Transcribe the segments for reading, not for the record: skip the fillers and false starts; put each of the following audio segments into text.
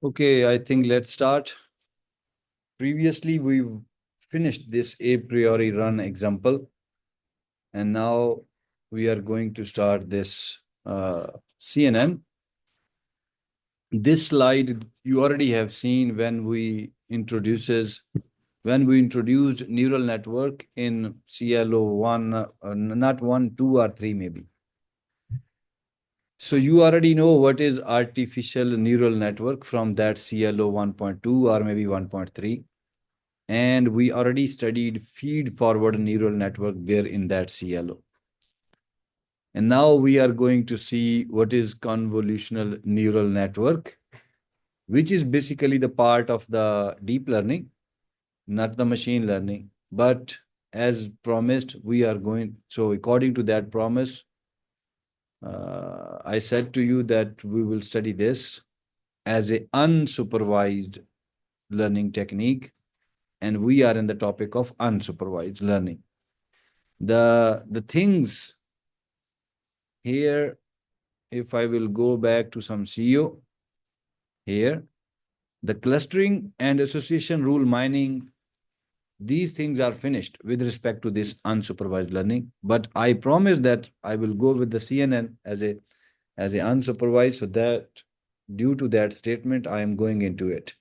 Okay, I think let's start. Previously, we've finished this a priori run example, and now we are going to start this CNN. This slide you already have seen when we introduced neural network in CLO 1, not 1, 2, or 3 maybe. So you already know what is artificial neural network from that CLO 1.2 or maybe 1.3. And we already studied feed forward neural network there in that CLO. And now we are going to see what is convolutional neural network, which is basically the part of the deep learning, not the machine learning. But as promised, we are going, so according to that promise, I said to you that we will study this as a unsupervised learning technique, and we are in the topic of unsupervised learning. The things here, if I will go back to some CEO here, the clustering and association rule mining, these things are finished with respect to this unsupervised learning. But I promise that I will go with the CNN as a unsupervised, so that due to that statement, I am going into it.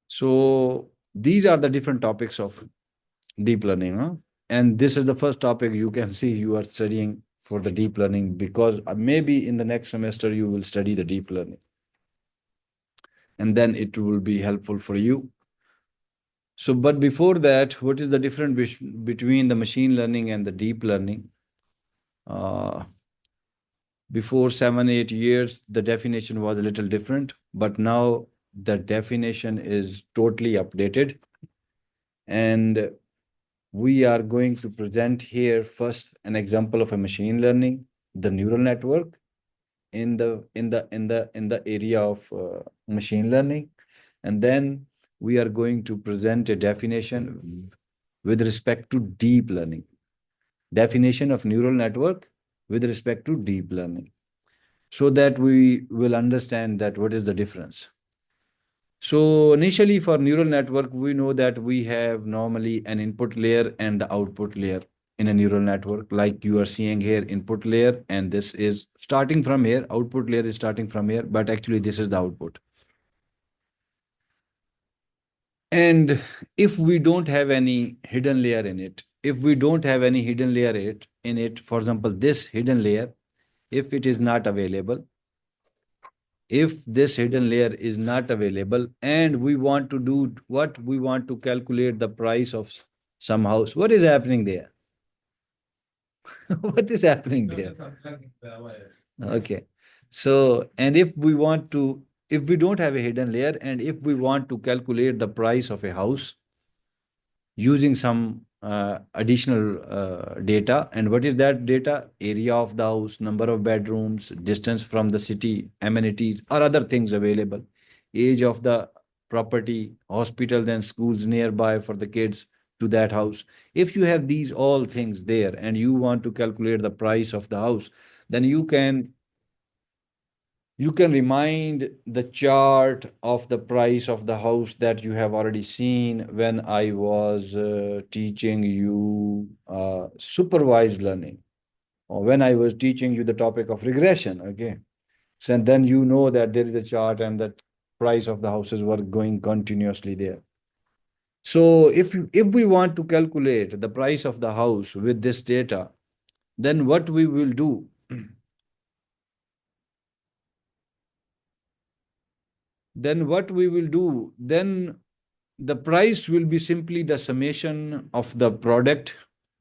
So these are the different topics of deep learning, huh? And this is the first topic you can see you are studying for the deep learning, because maybe in the next semester you will study the deep learning, and then it will be helpful for you. So, but before that, what is the difference between the machine learning and the deep learning? Uh, Before 7 8 years, the definition was a little different, but now the definition is totally updated. And we are going to present here first an example of a machine learning, the neural network in the area of machine learning, and then we are going to present a definition with respect to deep learning, definition of neural network with respect to deep learning, so that we will understand that what is the difference. So initially for neural network, we know that we have normally an input layer and the output layer in a neural network, like you are seeing here, input layer, and this is starting from here, output layer is starting from here, but actually this is the output. And if we don't have any hidden layer in it, for example, this hidden layer, if it is not available, if this hidden layer is not available, and we want to do what, we want to calculate the price of some house, what is happening there? What is happening there? Okay. So, and if we don't have a hidden layer, and if we want to calculate the price of a house using some additional data, and what is that data? Area of the house, number of bedrooms, distance from the city, amenities, or other things available, age of the property, hospital, then schools nearby for the kids to that house. If you have these all things there and you want to calculate the price of the house, then you can remind the chart of the price of the house that you have already seen when I was teaching you supervised learning, or when I was teaching you the topic of regression. Okay. So and then you know that there is a chart and that price of the houses were going continuously there. So if we want to calculate the price of the house with this data, then what we will do? Then what we will do? Then the price will be simply the summation of the product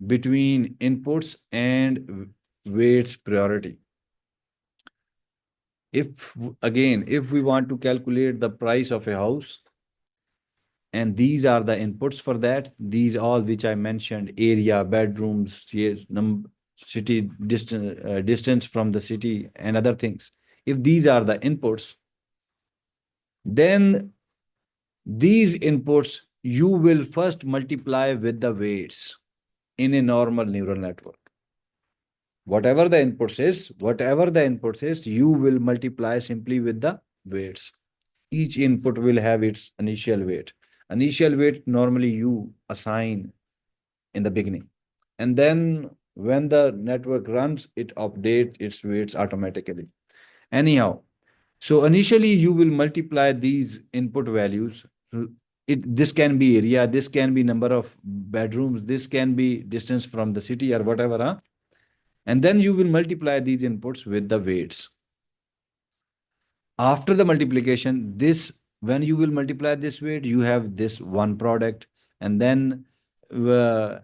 between inputs and weights priority. If again, if we want to calculate the price of a house, and these are the inputs for that, these all which I mentioned, area, bedrooms, city distance, distance from the city, and other things. If these are the inputs, then these inputs you will first multiply with the weights in a normal neural network. whatever the inputs is, you will multiply simply with the weights. Each input will have its initial weight. Initial weight normally you assign in the beginning. And then when the network runs, it updates its weights automatically. Anyhow, so initially you will multiply these input values. This can be area, this can be number of bedrooms, this can be distance from the city or whatever. Huh? And then you will multiply these inputs with the weights. After the multiplication, this when you will multiply this weight, you have this one product. And then uh,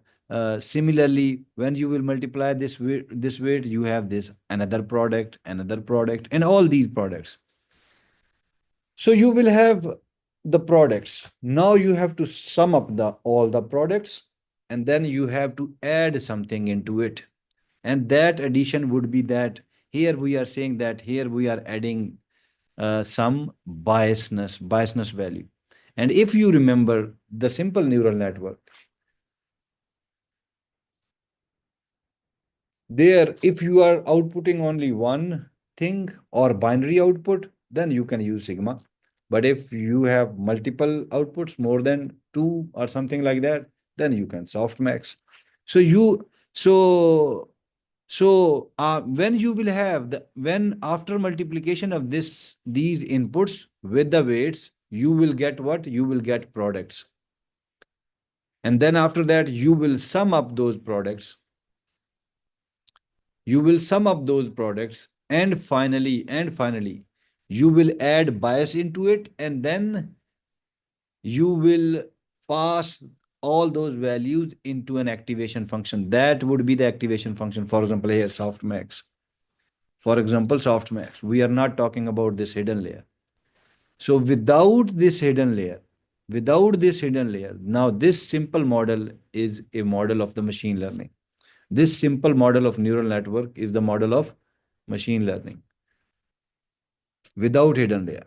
similarly, when you will multiply this weight, you have this another product, and all these products. So you will have the products. Now you have to sum up the all the products, and then you have to add something into it. And that addition would be that here we are saying that here we are adding some biasness value. And if you remember the simple neural network, there, if you are outputting only one thing or binary output, then you can use sigma. But if you have multiple outputs, more than two or something like that, then you can softmax. So you so when you will have when after multiplication of these inputs with the weights, you will get what? You will get products. And then after that, you will sum up those products. You will sum up those products, and finally, you will add bias into it, and then you will pass all those values into an activation function. That would be the activation function. For example, here softmax. For example, softmax. We are not talking about this hidden layer. So without this hidden layer, now this simple model is a model of the machine learning. This simple model of neural network is the model of machine learning without hidden layer.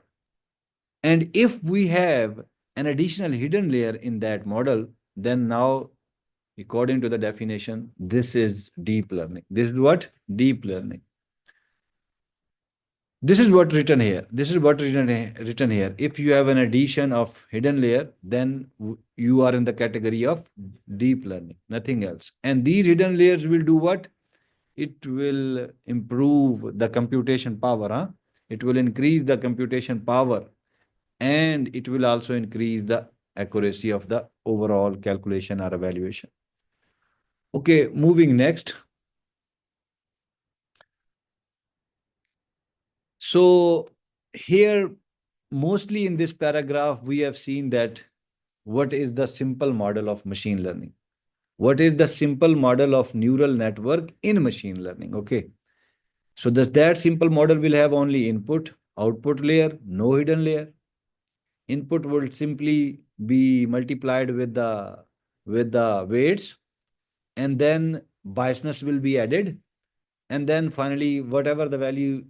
And if we have an additional hidden layer in that model, then now, according to the definition, this is deep learning. This is what? Deep learning. This is what written here. This is what written here. If you have an addition of hidden layer, then you are in the category of deep learning, nothing else. And these hidden layers will do what? It will improve the computation power. Huh? It will increase the computation power, and it will also increase the accuracy of the overall calculation or evaluation. Okay, moving next. So here, mostly in this paragraph, we have seen that what is the simple model of machine learning? What is the simple model of neural network in machine learning? Okay. So that simple model will have only input, output layer, no hidden layer. Input will simply be multiplied with the weights, and then biasness will be added. And then finally, whatever the value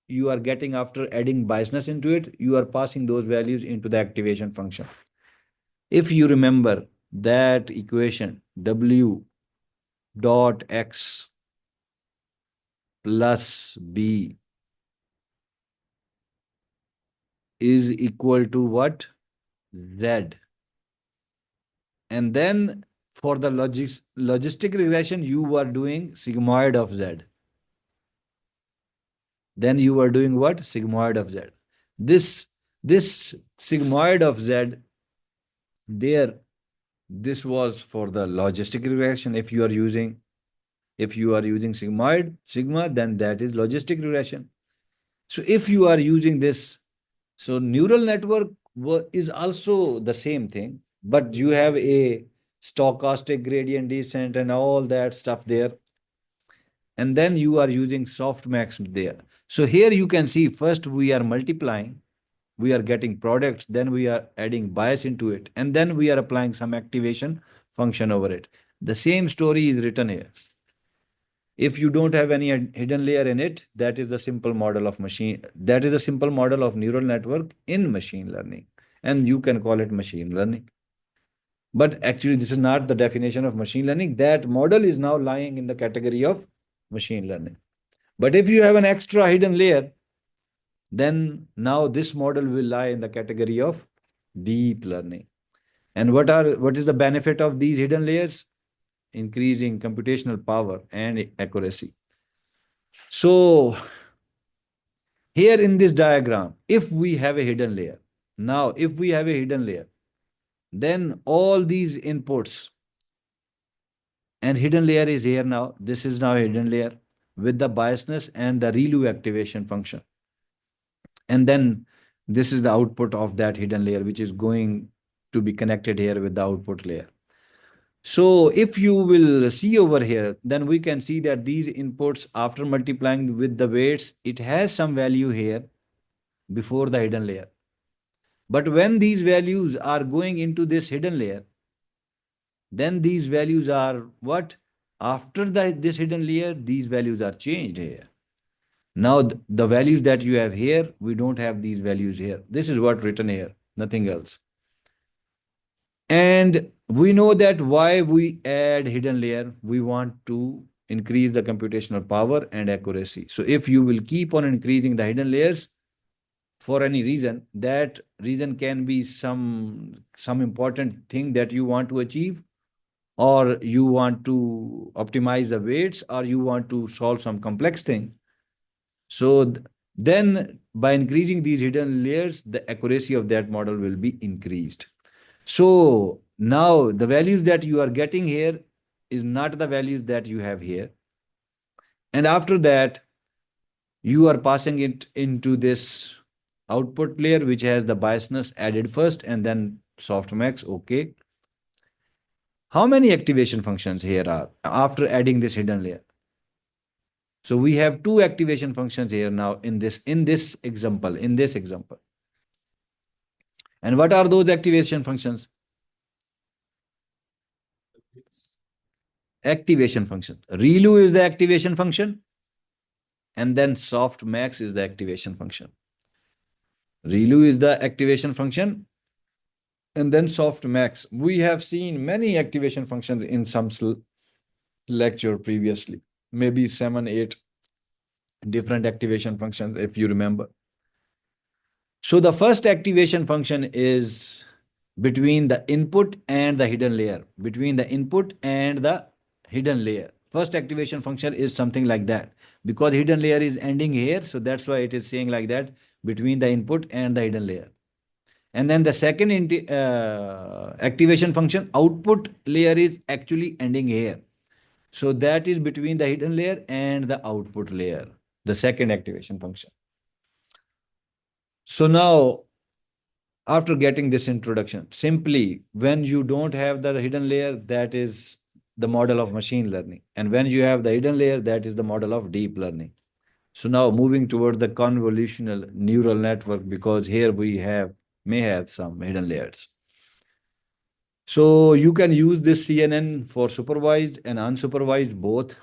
you are getting after adding biasness into it, you are passing those values into the activation function. If you remember that equation, W dot X plus B is equal to what? Z. And then for the logistic regression, you are doing sigmoid of Z. Then you are doing what? Sigmoid of Z. This sigmoid of Z, there, this was for the logistic regression. If you are using sigma, then that is logistic regression. So if you are using this, so neural network is also the same thing, but you have a stochastic gradient descent and all that stuff there. And then you are using softmax there. So here you can see first we are multiplying, we are getting products, then we are adding bias into it, and then we are applying some activation function over it. The same story is written here. If you don't have any hidden layer in it, that is the simple model of neural network in machine learning, and you can call it machine learning. But actually, this is not the definition of machine learning. That model is now lying in the category of machine learning. But if you have an extra hidden layer, then now this model will lie in the category of deep learning. And what is the benefit of these hidden layers? Increasing computational power and accuracy. So here in this diagram, if we have a hidden layer, now if we have a hidden layer, then all these inputs, and hidden layer is here now. This is now a hidden layer with the biasness and the ReLU activation function. And then this is the output of that hidden layer, which is going to be connected here with the output layer. So if you will see over here, then we can see that these inputs, after multiplying with the weights, it has some value here before the hidden layer. But when these values are going into this hidden layer, then these values are what? After this hidden layer, these values are changed here. Now, the values that you have here, we don't have these values here. This is what written here, nothing else. And we know that why we add hidden layer, we want to increase the computational power and accuracy. So if you will keep on increasing the hidden layers for any reason, that reason can be some important thing that you want to achieve, or you want to optimize the weights, or you want to solve some complex thing. So then by increasing these hidden layers, the accuracy of that model will be increased. So now the values that you are getting here is not the values that you have here. And after that, you are passing it into this output layer, which has the biasness added first and then softmax. Okay. How many activation functions here are after adding this hidden layer? So we have two activation functions here now in this example. And what are those activation functions? Activation function. ReLU is the activation function, and then softmax is the activation function. ReLU is the activation function, and then softmax. We have seen many activation functions in some lecture previously, maybe 7, 8 different activation functions, if you remember. So the first activation function is between the input and the hidden layer. Between the input and the hidden layer. First activation function is something like that. Because hidden layer is ending here, so that's why it is saying like that, between the input and the hidden layer. And then the second activation function, output layer, is actually ending here. So that is between the hidden layer and the output layer, the second activation function. So now, after getting this introduction, simply when you don't have the hidden layer, that is the model of machine learning. And when you have the hidden layer, that is the model of deep learning. So now moving towards the convolutional neural network, because here we may have some hidden layers. So you can use this CNN for supervised and unsupervised both.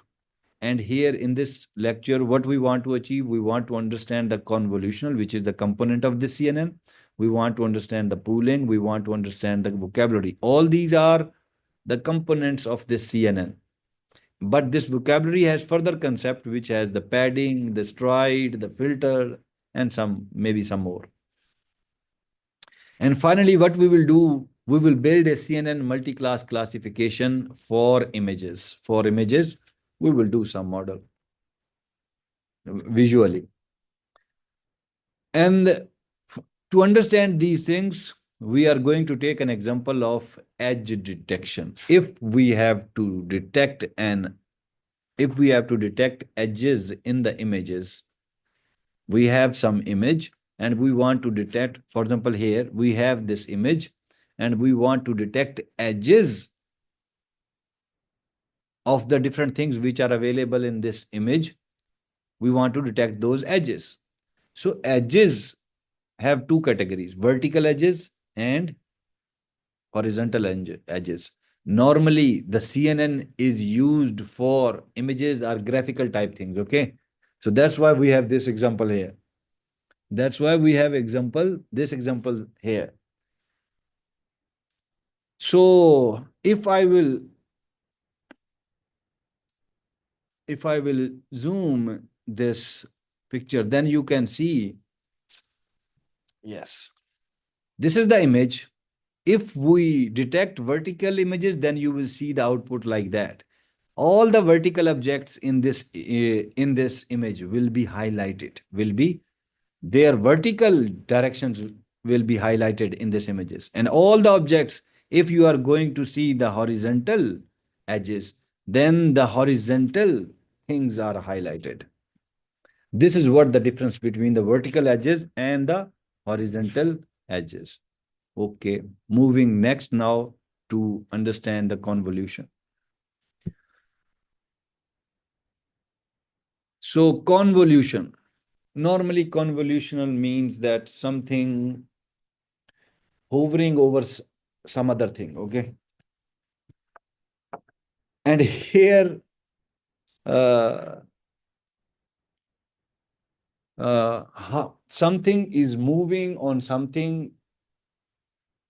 And here in this lecture, what we want to achieve, we want to understand the convolutional, which is the component of the CNN. We want to understand the pooling. We want to understand the vocabulary. All these are the components of this CNN. But this vocabulary has further concept, which has the padding, the stride, the filter, and maybe some more. And finally, what we will do, we will build a CNN multi-class classification for images. For images, we will do some model visually. And to understand these things, we are going to take an example of edge detection. If we have to detect edges in the images, we have some image and we want to detect, for example, here we have this image and we want to detect edges of the different things which are available in this image. We want to detect those edges. So edges have two categories, vertical edges and horizontal edges. Normally, the CNN is used for images or graphical type things, okay? So that's why we have this example here. That's why we have this example here. So if I will if I will zoom this picture, then you can see, yes, this is the image. If we detect vertical images, then you will see the output like that. All the vertical objects in this image will be highlighted, will be their vertical directions will be highlighted in these images. And all the objects, if you are going to see the horizontal edges, then the horizontal things are highlighted. This is what the difference between the vertical edges and the horizontal edges. Okay, moving next now to understand the convolution. So convolution, normally convolutional means that something hovering over some other thing, okay? And here, uh, something is moving on something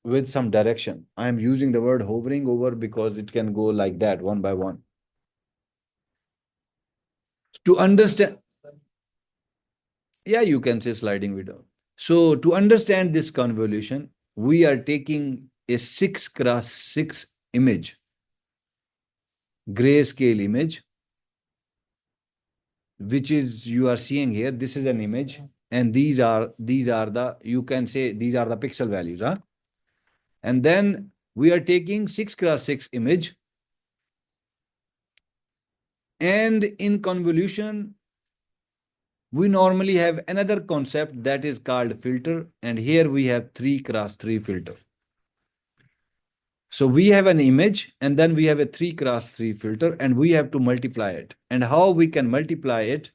with some direction. I am using the word hovering over because it can go like that, one by one. To understand, yeah, you can say sliding window. So to understand this convolution, we are taking a 6x6 image, grayscale image, which is you are seeing here. This is an image, and these are the, you can say these are the pixel values, huh? And then we are taking 6x6 image, and in convolution we normally have another concept that is called filter, and here we have 3x3 filter. So we have an image, and then we have a 3x3 filter, and we have to multiply it. And how we can multiply it?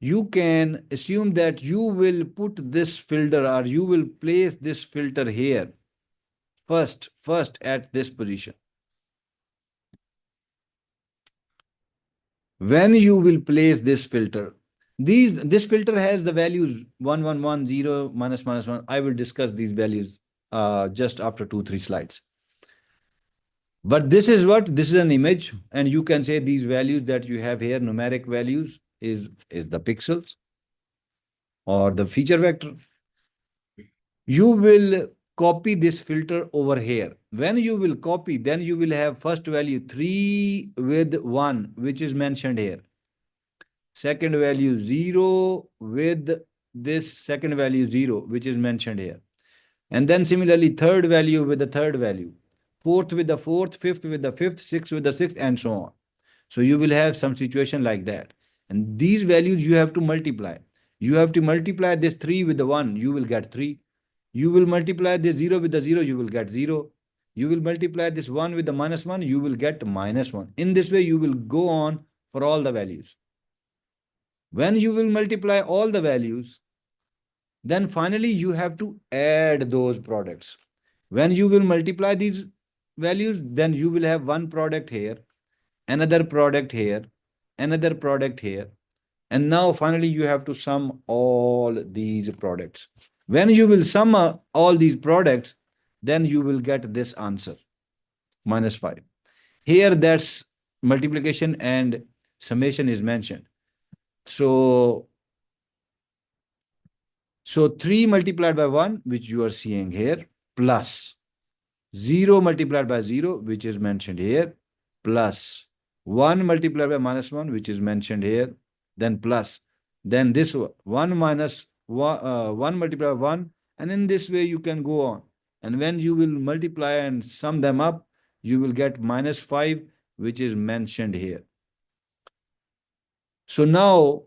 You can assume that you will put this filter, or you will place this filter here first at this position. When you will place this filter, this filter has the values 1 1 1 0 minus minus 1. I will discuss these values just after 2 3 slides. But this is what, this is an image, and you can say these values that you have here, numeric values, is the pixels or the feature vector. You will copy this filter over here. When you will copy, then you will have first value 3 with 1, which is mentioned here. Second value 0 with this second value 0, which is mentioned here. And then similarly, third value with the third value, fourth with the fourth, fifth with the fifth, sixth with the sixth, and so on. So you will have some situation like that. And these values you have to multiply. You have to multiply this 3 with the 1, you will get 3. You will multiply this 0 with the 0, you will get 0. You will multiply this 1 with the minus 1, you will get minus 1. In this way, you will go on for all the values. When you will multiply all the values, then finally you have to add those products. When you will multiply these values, then you will have one product here, another product here, another product here. And now finally you have to sum all these products. When you will sum all these products, then you will get this answer, minus 5. Here that's multiplication and summation is mentioned. So 3 multiplied by 1, which you are seeing here, plus 0 multiplied by 0, which is mentioned here, plus 1 multiplied by minus 1, which is mentioned here, then plus, then this 1 minus 1 multiplied by 1, and in this way you can go on. And when you will multiply and sum them up, you will get minus 5, which is mentioned here. So now,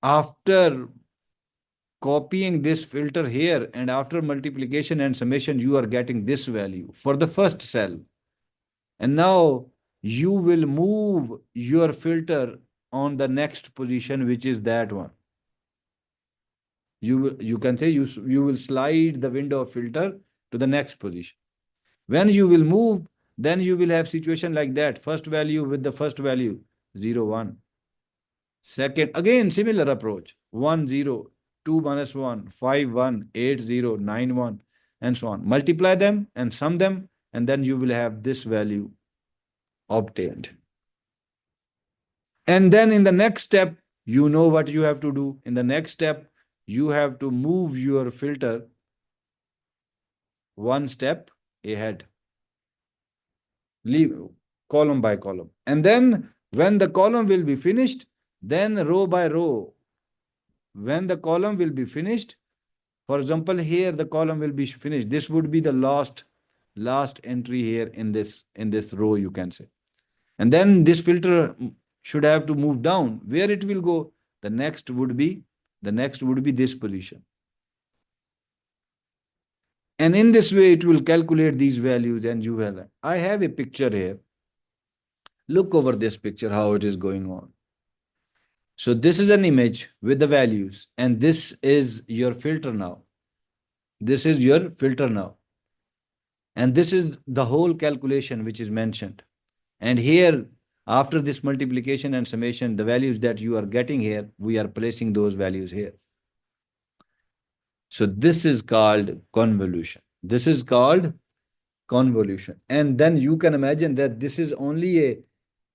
after copying this filter here, and after multiplication and summation, you are getting this value for the first cell. And now you will move your filter on the next position, which is that one. You can say you will slide the window of filter to the next position. When you will move, then you will have situation like that. First value with the first value, 0 1. Second, again similar approach, 1 0, 2 minus 1, 5 1, 8 0, 9 1, and so on. Multiply them and sum them, and then you will have this value. obtained. And then in the next step, you know what you have to do. In the next step, you have to move your filter one step ahead, leave column by column. And then when the column will be finished, then row by row, when the column will be finished, for example, here the column will be finished. This would be the last entry here in this row, you can say. And then this filter should have to move down. Where it will go? The next would be this position. And in this way, it will calculate these values and you will. I have a picture here. Look over this picture, how it is going on. So this is an image with the values, and this is your filter now. This is your filter now. And this is the whole calculation which is mentioned. And here, after this multiplication and summation, the values that you are getting here, we are placing those values here. So this is called convolution. This is called convolution. And then you can imagine that this is only a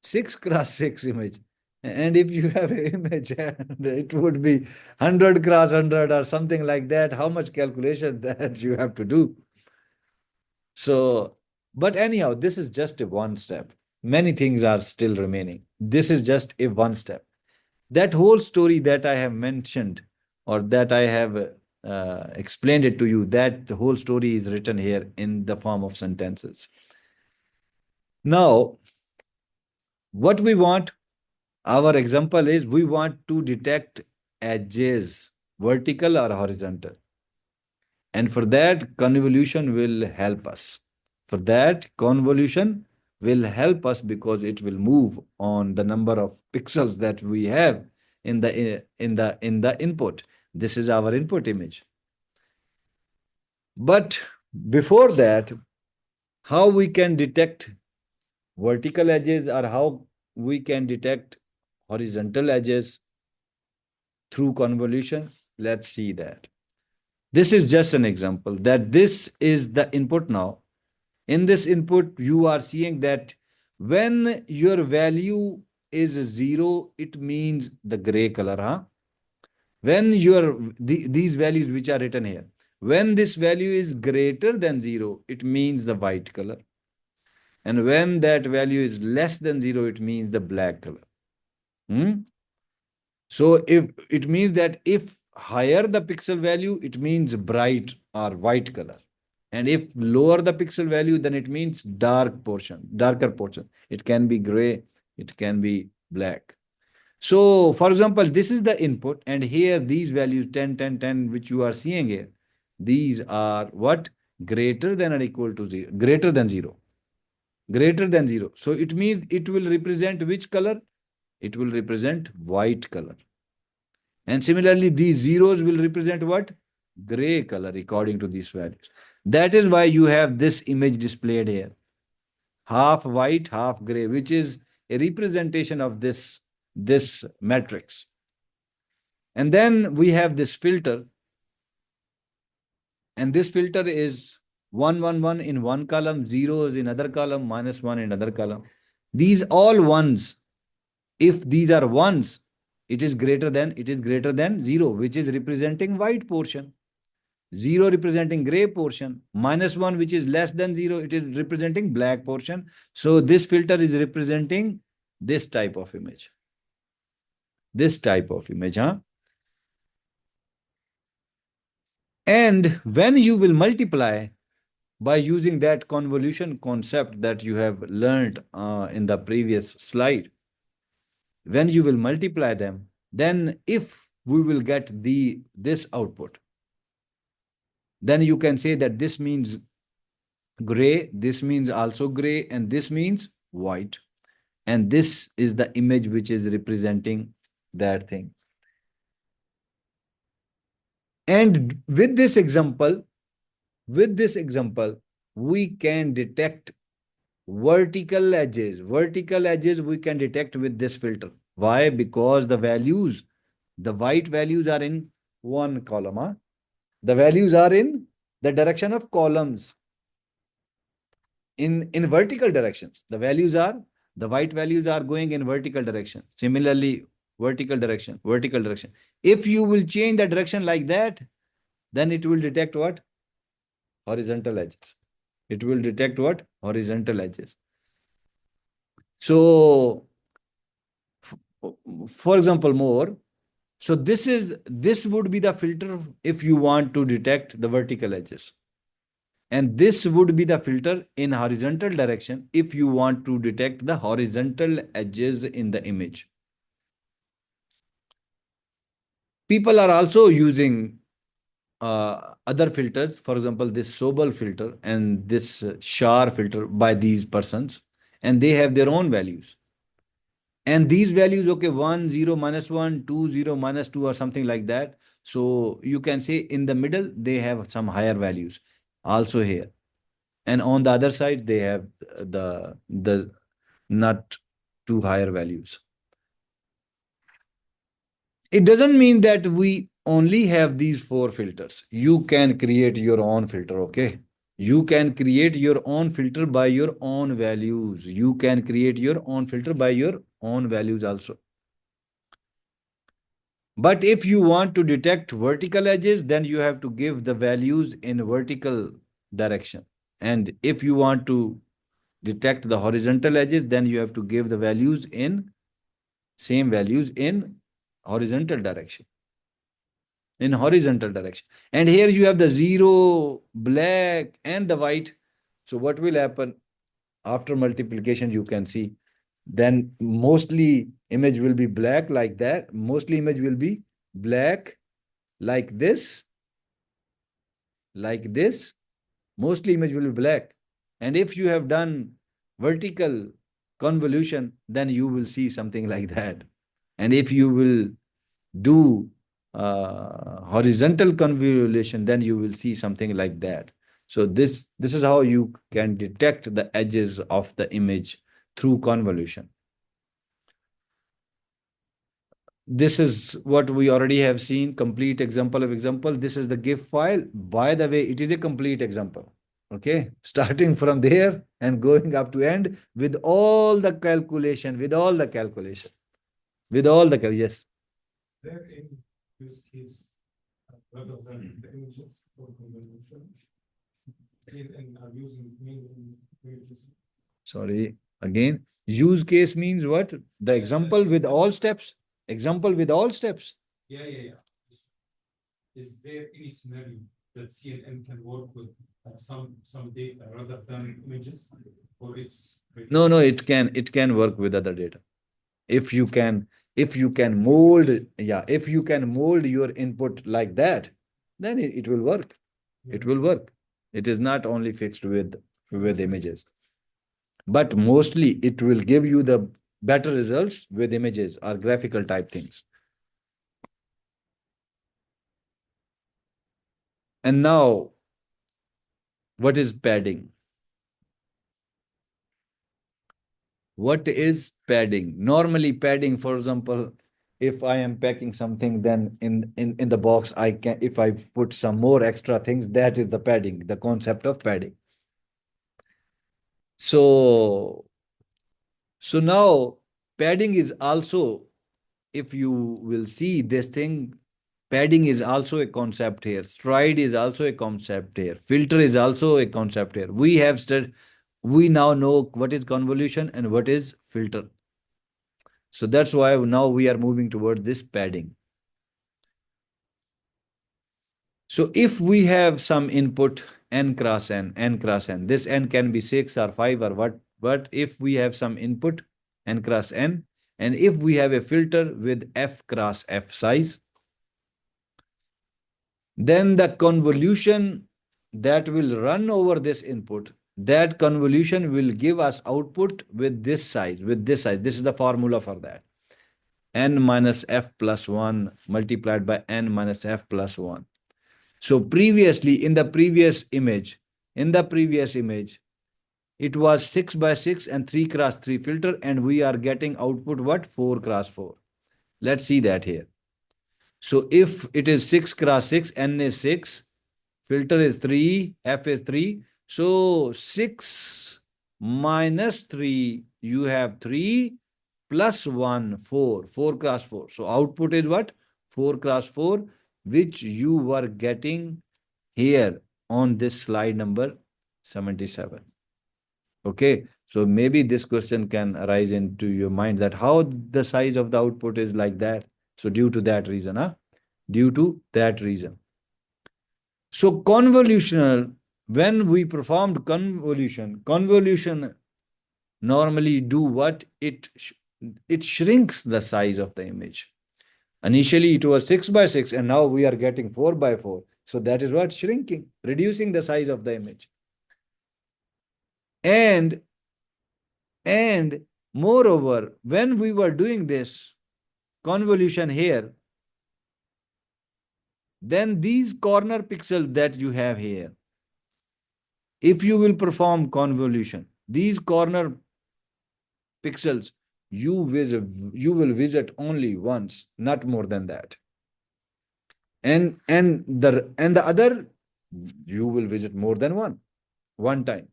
6x6 image. And if you have an image and it would be 100x100 or something like that, how much calculation that you have to do? So, but anyhow, this is just a one step. Many things are still remaining. This is just a one step. That whole story that I have mentioned or that I have explained it to you, that the whole story is written here in the form of sentences. Now, what we want, our example is we want to detect edges, vertical or horizontal. And for that, convolution will help us. For that, convolution will help us because it will move on the number of pixels that we have in the input. This is our input image. But before that, how we can detect vertical edges or how we can detect horizontal edges through convolution? Let's see that. This is just an example that this is the input now. In this input, you are seeing that when your value is 0, it means the gray color. Huh? When these values which are written here, when this value is greater than 0, it means the white color. And when that value is less than 0, it means the black color. So if it means that if higher the pixel value, it means bright or white color. And if lower the pixel value, then it means darker portion. It can be gray, it can be black. So for example, this is the input, and here these values 10, 10, 10, which you are seeing here, these are what? Greater than or equal to 0, greater than 0. Greater than 0. So it means it will represent which color? It will represent white color. And similarly, these zeros will represent what? Gray color according to these values. That is why you have this image displayed here. Half white, half gray, which is a representation of this matrix. And then we have this filter. And this filter is 1, 1, 1 in one column, zeros in other column, -1 in other column. These all ones. If these are ones, it is greater than 0, which is representing white portion. 0 representing gray portion. -1, which is less than 0, it is representing black portion. So this filter is representing this type of image. This type of image, huh? And when you will multiply by using that convolution concept that you have learned in the previous slide, when you will multiply them, then if we will get this output, then you can say that this means gray, this means also gray, and this means white. And this is the image which is representing that thing. And with this example, we can detect vertical edges. Vertical edges we can detect with this filter. Why? Because the values, the white values are in one column. Huh? The values are in the direction of columns. In vertical directions, the values are The white values are going in vertical direction. Similarly, vertical direction, vertical direction. If you will change the direction like that, then it will detect what? Horizontal edges. It will detect what? Horizontal edges. So, for example, more. So this would be the filter if you want to detect the vertical edges. And this would be the filter in horizontal direction if you want to detect the horizontal edges in the image. People are also using other filters, for example, this Sobel filter and this Shar filter by these persons, and they have their own values. And these values, okay, 1, 0, -1, 2, 0, -2, or something like that. So you can say in the middle, they have some higher values also here. And on the other side, they have the not too higher values. It doesn't mean that we only have these four filters. You can create your own filter, okay? You can create your own filter by your own values. You can create your own filter by your own values also. But if you want to detect vertical edges, then you have to give the values in vertical direction. And if you want to detect the horizontal edges, then you have to give the values in same values in horizontal direction. In horizontal direction. And here you have the zero, black, and the white. So what will happen after multiplication? You can see then mostly image will be black like that. Mostly image will be black like this, like this. Mostly image will be black. And if you have done vertical convolution, then you will see something like that. And if you will do horizontal convolution, then you will see something like that. So this is how you can detect the edges of the image through convolution. This is what we already have seen, complete example of example. This is the GIF file. By the way, it is a complete example. Okay, starting from there and going up to end with all the calculation, with all the calculation, with all the yes. There in use case rather than the images for convolution, and are using mainly images. Sorry, again, use case means what? The example with all steps. Example with all steps. Yeah. Is there any scenario that CNN can work with some data rather than images, or it's No, it can work with other data. If you can, if you can mold, yeah, if you can mold your input like that, then it will work. It will work. It is not only fixed with images, but mostly it will give you the better results with images or graphical type things. And now, what is padding? What is padding? Normally, padding, for example, if I am packing something, then in the box, I can, if I put some more extra things, that is the padding, the concept of padding. So, so now padding is also, if you will see this thing, padding is also a concept here. Stride is also a concept here. Filter is also a concept here. We now know what is convolution and what is filter. So that's why now we are moving towards this padding. So if we have some input n cross n, n cross n, this n can be 6 or 5 or what, but if we have some input n cross n, and if we have a filter with f cross f size, then the convolution that will run over this input, that convolution will give us output with this size, with this size. This is the formula for that. N minus f plus 1 multiplied by n minus f plus 1. So previously, in the previous image, it was 6 by 6 and 3 cross 3 filter, and we are getting output what? 4 cross 4. Let's see that here. So if it is 6 cross 6, n is 6, filter is 3, f is 3. So 6 minus 3 you have 3 plus 1, 4, 4 cross 4. So output is what? 4 cross 4, which you were getting here on this slide number 77. Okay, so maybe this question can arise into your mind that how the size of the output is like that. So due to that reason, due to that reason. So convolutional, when we performed convolution normally do what? It shrinks the size of the image. Initially it was 6 by 6 and now we are getting 4 by 4. So that is what? Shrinking, reducing the size of the image. And moreover, when we were doing this convolution here, then these corner pixels that you have here, if you will perform convolution, these corner pixels you will visit only once, not more than that. And the other you will visit more than one time.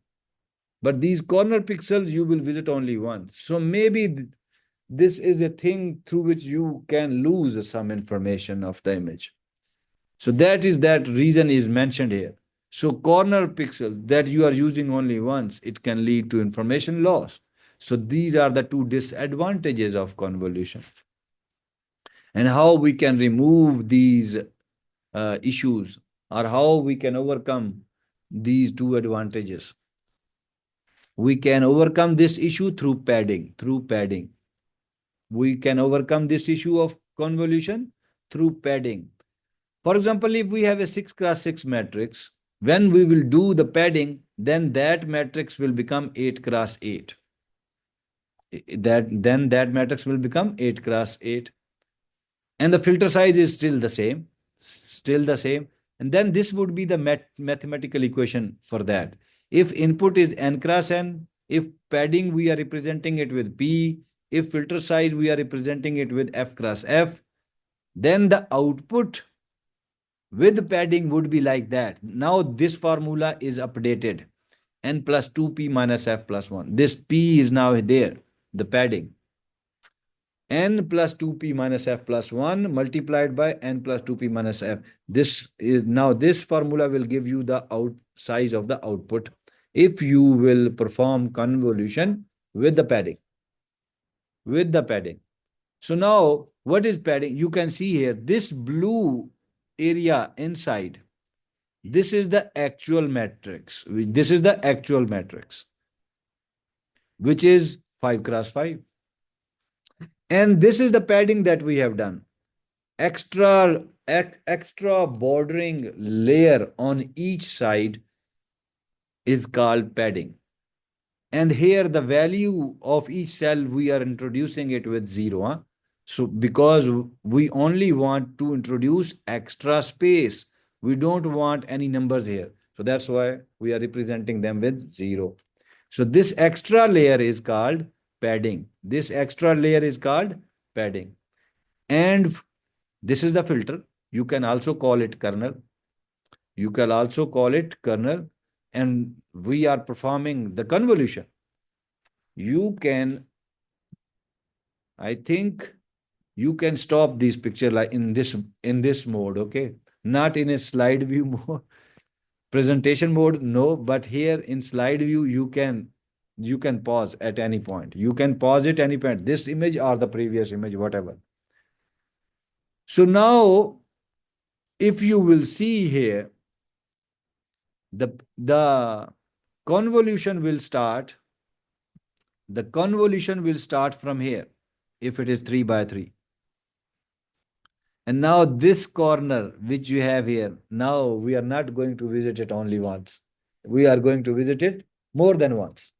But these corner pixels you will visit only once. So maybe this is a thing through which you can lose some information of the image. So that reason is mentioned here. So corner pixel that you are using only once, it can lead to information loss. So these are the two disadvantages of convolution. And how we can remove these issues, or how we can overcome these two advantages. We can overcome this issue through padding. We can overcome this issue of convolution through padding. For example, if we have a 6 cross 6 matrix, when we will do the padding, then that matrix will become 8 cross 8. Then that matrix will become 8 cross 8. And the filter size is still the same. And then this would be the mathematical equation for that. If input is n cross n, if padding we are representing it with P, if filter size we are representing it with F cross F, then the output with padding would be like that. Now this formula is updated. N plus 2P minus F plus 1. This P is now there, the padding. N plus 2P minus F plus 1 multiplied by N plus 2P minus F. This formula will give you the size of the output if you will perform convolution with the padding. So now, what is padding? You can see here, this blue area inside, this is the actual matrix. Which is 5 cross 5. And this is the padding that we have done. Extra bordering layer on each side is called padding. And here the value of each cell, we are introducing it with 0. So because we only want to introduce extra space, we don't want any numbers here. So that's why we are representing them with 0. So this extra layer is called padding. And this is the filter. You can also call it kernel. And we are performing the convolution. I think you can stop this picture like in this mode, okay? Not in a slide view mode, presentation mode, no, but here in slide view, you can pause at any point. You can pause it any point, this image or the previous image, whatever. So now, if you will see here, the convolution will start. The convolution will start from here, if it is 3 by 3. And now this corner, which you have here, now we are not going to visit it only once. We are going to visit it more than once.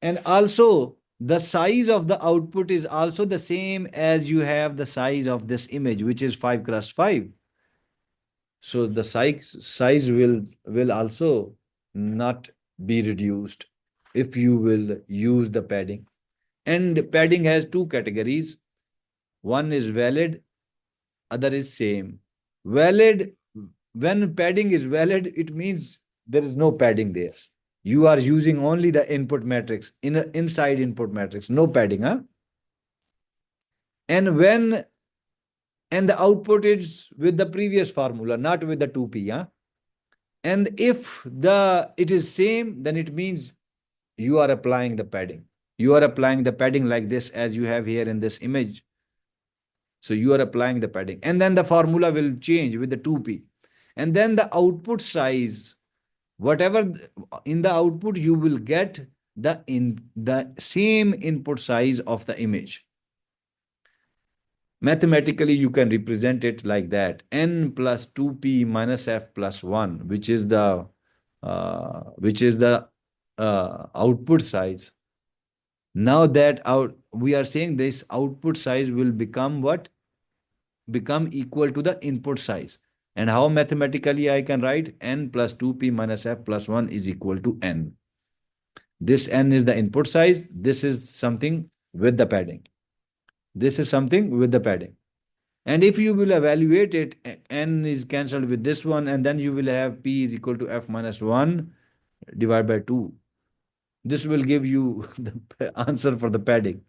And also, the size of the output is also the same as you have the size of this image, which is 5 cross 5. So the size will also not be reduced if you will use the padding. And padding has two categories. One is valid, other is same. Valid, when padding is valid, it means there is no padding there. You are using only the input matrix, inside input matrix, no padding, huh? And when, and the output is with the previous formula, not with the 2p, huh? And if it is same, then it means you are applying the padding. You are applying the padding like this, as you have here in this image. So you are applying the padding, and then the formula will change with the 2p. And then the output size, whatever in the output, you will get the same input size of the image. Mathematically, you can represent it like that: n plus 2p minus f plus 1, which is the output size. Now that we are saying this output size will become what? Become equal to the input size. And how mathematically I can write? N plus 2p minus f plus 1 is equal to n. This n is the input size. This is something with the padding. This is something with the padding. And if you will evaluate it, n is cancelled with this one, and then you will have p is equal to f minus 1 divided by 2. This will give you the answer for the padding.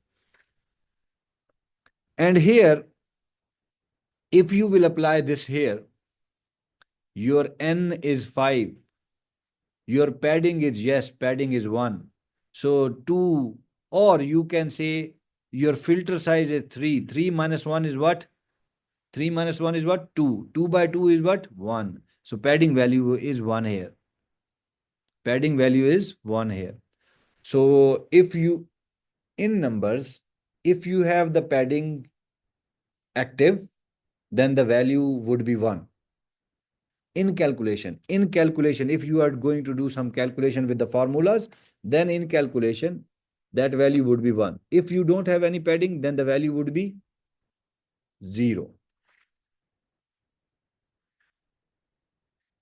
And here, if you will apply this here, your n is 5. Your padding is, yes, padding is 1. So 2, or you can say your filter size is 3. 3 minus 1 is what? 3 minus 1 is what? 2. 2 by 2 is what? 1. So padding value is 1 here. Padding value is 1 here. So if you, in numbers, if you have the padding active, then the value would be 1. In calculation, if you are going to do some calculation with the formulas, then in calculation, that value would be 1. If you don't have any padding, then the value would be 0.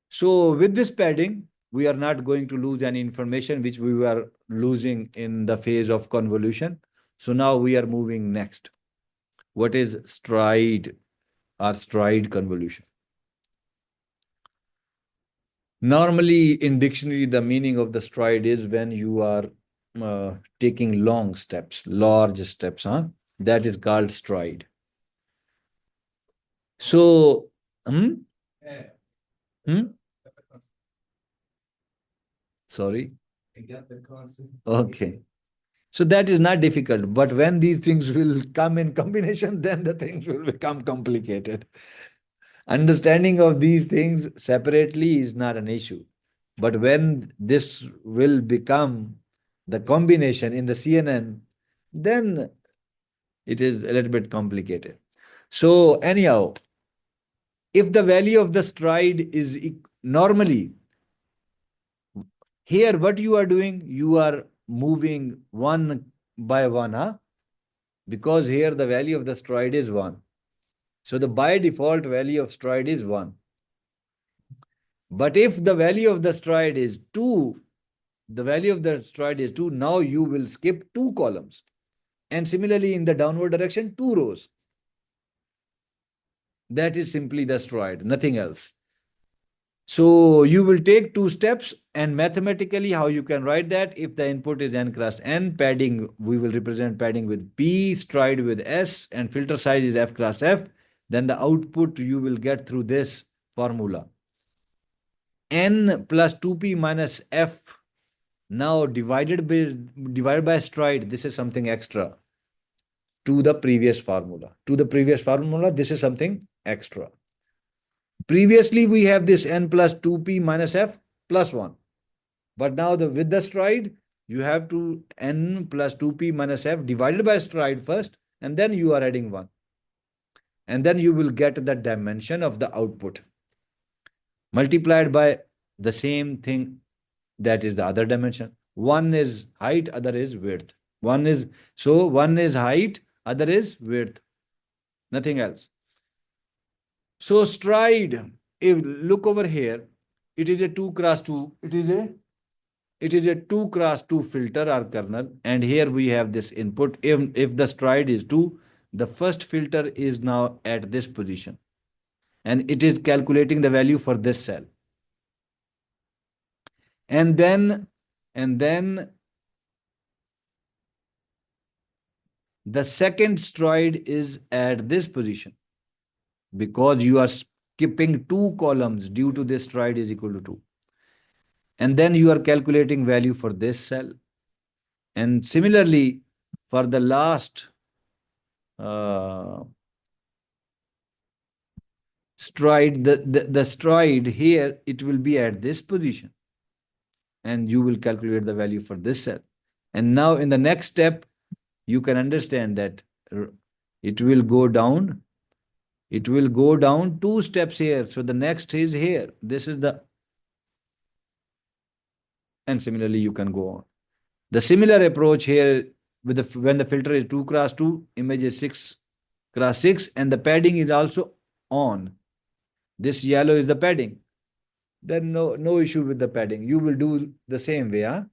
So with this padding, we are not going to lose any information which we were losing in the phase of convolution. So now we are moving next. What is stride or stride convolution? Normally in dictionary, the meaning of the stride is when you are taking long steps, large steps, huh? That is called stride. So, sorry. I got the concept. Okay. So that is not difficult, but when these things will come in combination, then the things will become complicated. Understanding of these things separately is not an issue. But when this will become the combination in the CNN, then it is a little bit complicated. So anyhow, if the value of the stride is normally, here what you are doing, you are moving one by one, huh? Because here the value of the stride is 1. So the by default value of stride is 1. But if the value of the stride is 2, the value of the stride is 2, now you will skip 2 columns. And similarly in the downward direction, 2 rows. That is simply the stride, nothing else. So you will take 2 steps, and mathematically how you can write that, if the input is n cross n, padding, we will represent padding with p, stride with s, and filter size is f cross f, then the output you will get through this formula. N plus 2p minus f, now divided by stride, this is something extra to the previous formula. To the previous formula, this is something extra. Previously, we have this n plus 2p minus f plus 1. But now with the stride, you have to n plus 2p minus f divided by stride first, and then you are adding 1. And then you will get the dimension of the output multiplied by the same thing, that is the other dimension. One is height, other is width. One is height, other is width. Nothing else. So stride, if look over here, it is a 2 cross 2. It is a 2 cross 2 filter or kernel. And here we have this input. If the stride is 2, the first filter is now at this position. And it is calculating the value for this cell. And then And then the second stride is at this position because you are skipping two columns due to this stride is equal to 2. And then you are calculating value for this cell. And similarly, for the last stride, the stride here, it will be at this position. And you will calculate the value for this cell. And now in the next step, you can understand that it will go down. It will go down 2 steps here. So the next is here. This is the, and similarly, you can go on. The similar approach here with the when the filter is 2 cross 2, image is 6 cross 6, and the padding is also on. This yellow is the padding. Then no issue with the padding. You will do the same way, huh?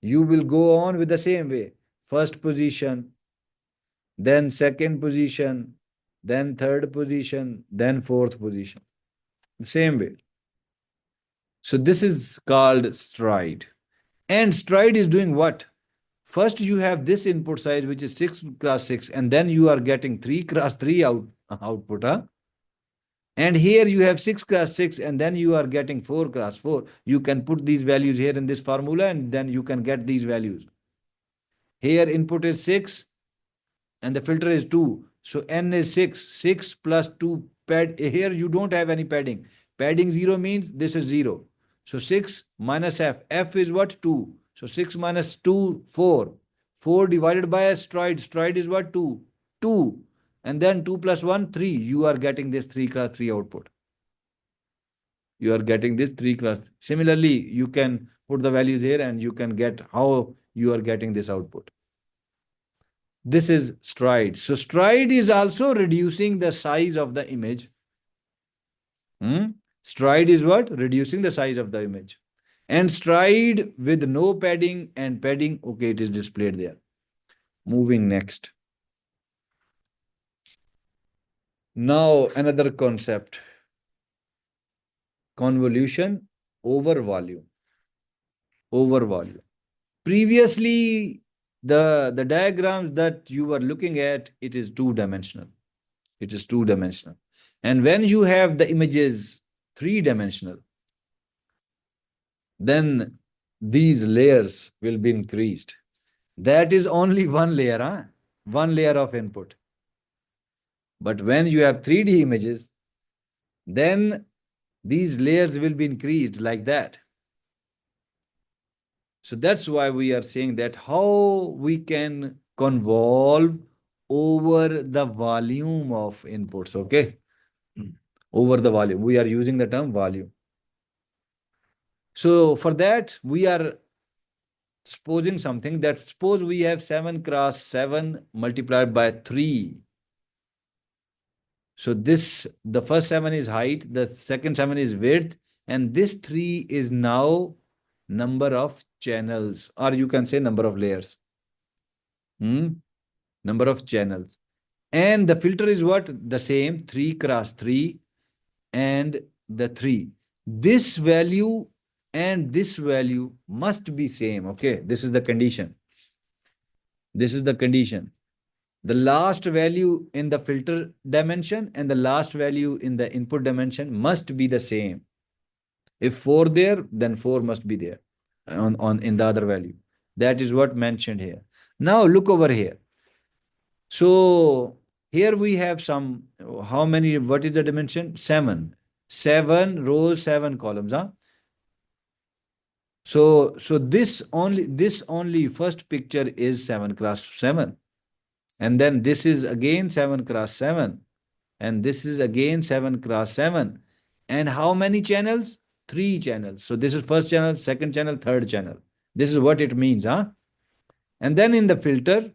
You will go on with the same way. First position, then second position, then third position, then fourth position. The same way. So this is called stride. And stride is doing what? First, you have this input size, which is 6 cross 6, and then you are getting 3 cross 3 output. Huh? And here you have 6 cross 6, and then you are getting 4 cross 4. You can put these values here in this formula, and then you can get these values. Here input is 6, and the filter is 2. So n is 6. 6 plus 2 pad. Here you don't have any padding. Padding 0 means this is 0. So 6 minus f. F is what? 2. So 6 minus 2, 4. 4 divided by a stride. Stride is what? 2. 2. And then 2 plus 1, 3. You are getting this 3 class 3 output. You are getting this 3 class. Similarly, you can put the values here and you can get how you are getting this output. This is stride. So stride is also reducing the size of the image. Stride is what? Reducing the size of the image. And stride with no padding and padding, okay, it is displayed there. Moving next. Now another concept. Convolution over volume. Over volume. Previously, the diagrams that you were looking at, it is two-dimensional. It is two-dimensional. And when you have the images three-dimensional, then these layers will be increased. That is only one layer, huh? One layer of input. But when you have 3D images, then these layers will be increased like that. So that's why we are saying that how we can convolve over the volume of inputs, okay? Over the volume. We are using the term volume. So for that, we are supposing something that suppose we have 7 cross 7 multiplied by 3. So this, the first 7 is height, the second 7 is width, and this 3 is now number of channels, or you can say number of layers. Number of channels. And the filter is what? The same, 3 cross 3 and the 3. This value and this value must be same, okay? This is the condition. This is the condition. The last value in the filter dimension and the last value in the input dimension must be the same. If 4 there, then 4 must be there in the other value. That is what mentioned here. Now look over here. So here we have some, how many, what is the dimension? 7. 7 rows, 7 columns, huh? So this only first picture is 7 cross 7. And then this is again 7 cross 7. And this is again 7 cross 7. And how many channels? 3 channels. So this is first channel, second channel, third channel. This is what it means, huh? And then in the filter,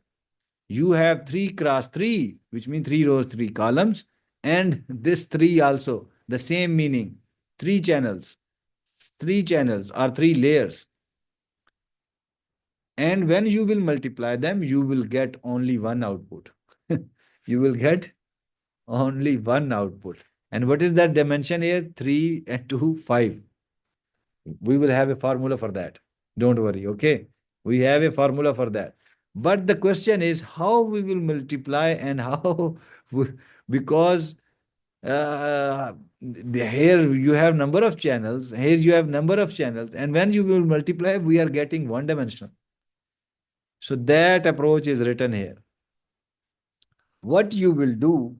you have 3 cross 3, which means 3 rows, 3 columns. And this 3 also, the same meaning. 3 channels. 3 channels or 3 layers. And when you will multiply them, you will get only one output. You will get only one output. And what is that dimension here? 3 and 2, 5. We will have a formula for that. Don't worry, okay? We have a formula for that. But the question is how we will multiply and how, because here you have number of channels, here you have number of channels, and when you will multiply, we are getting one dimensional. So that approach is written here. What you will do,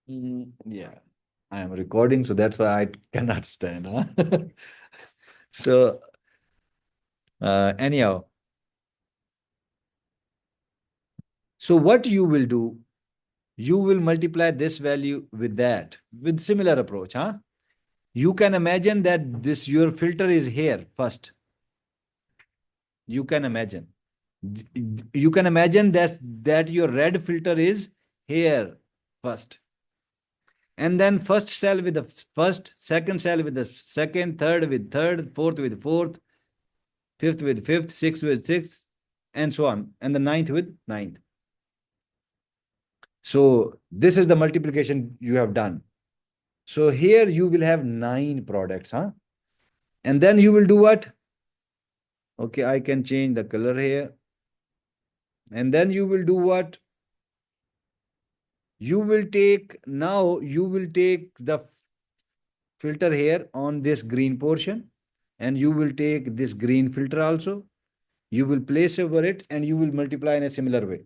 yeah, I am recording, so that's why I cannot stand. Huh? So, anyhow, so what you will do, you will multiply this value with that, with similar approach. Huh? You can imagine that this your filter is here first. You can imagine. You can imagine that your red filter is here first. And then first cell with the first, second cell with the second, third with third, fourth with fourth, fifth with fifth, sixth with sixth, and so on, and the ninth with ninth. So this is the multiplication you have done. So here you will have 9 products, huh? And then you will do what? Okay, I can change the color here. And then you will do what? You will take, now you will take the filter here on this green portion, and you will take this green filter also. You will place over it and you will multiply in a similar way.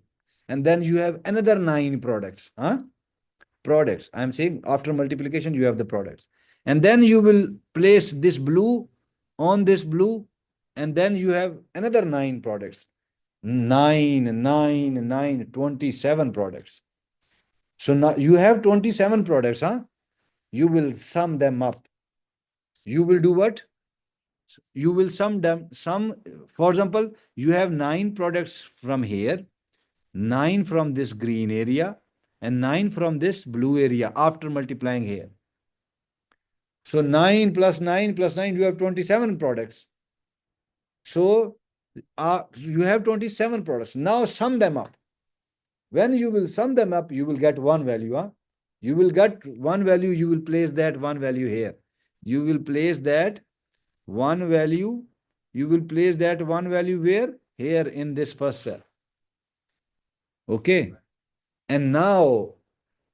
And then you have another 9 products, huh? Products. I'm saying after multiplication, you have the products. And then you will place this blue on this blue, and then you have another 9 products. 9, 9, 9, 27 products. So now you have 27 products, huh? You will sum them up. You will do what? You will sum them, for example, you have 9 products from here, 9 from this green area, and 9 from this blue area after multiplying here. So 9 plus 9 plus 9, you have 27 products. So you have 27 products. Now sum them up. When you will sum them up, you will get one value. Huh? You will get one value, you will place that one value here. You will place that one value, you will place that one value where? Here in this first cell. Okay. And now,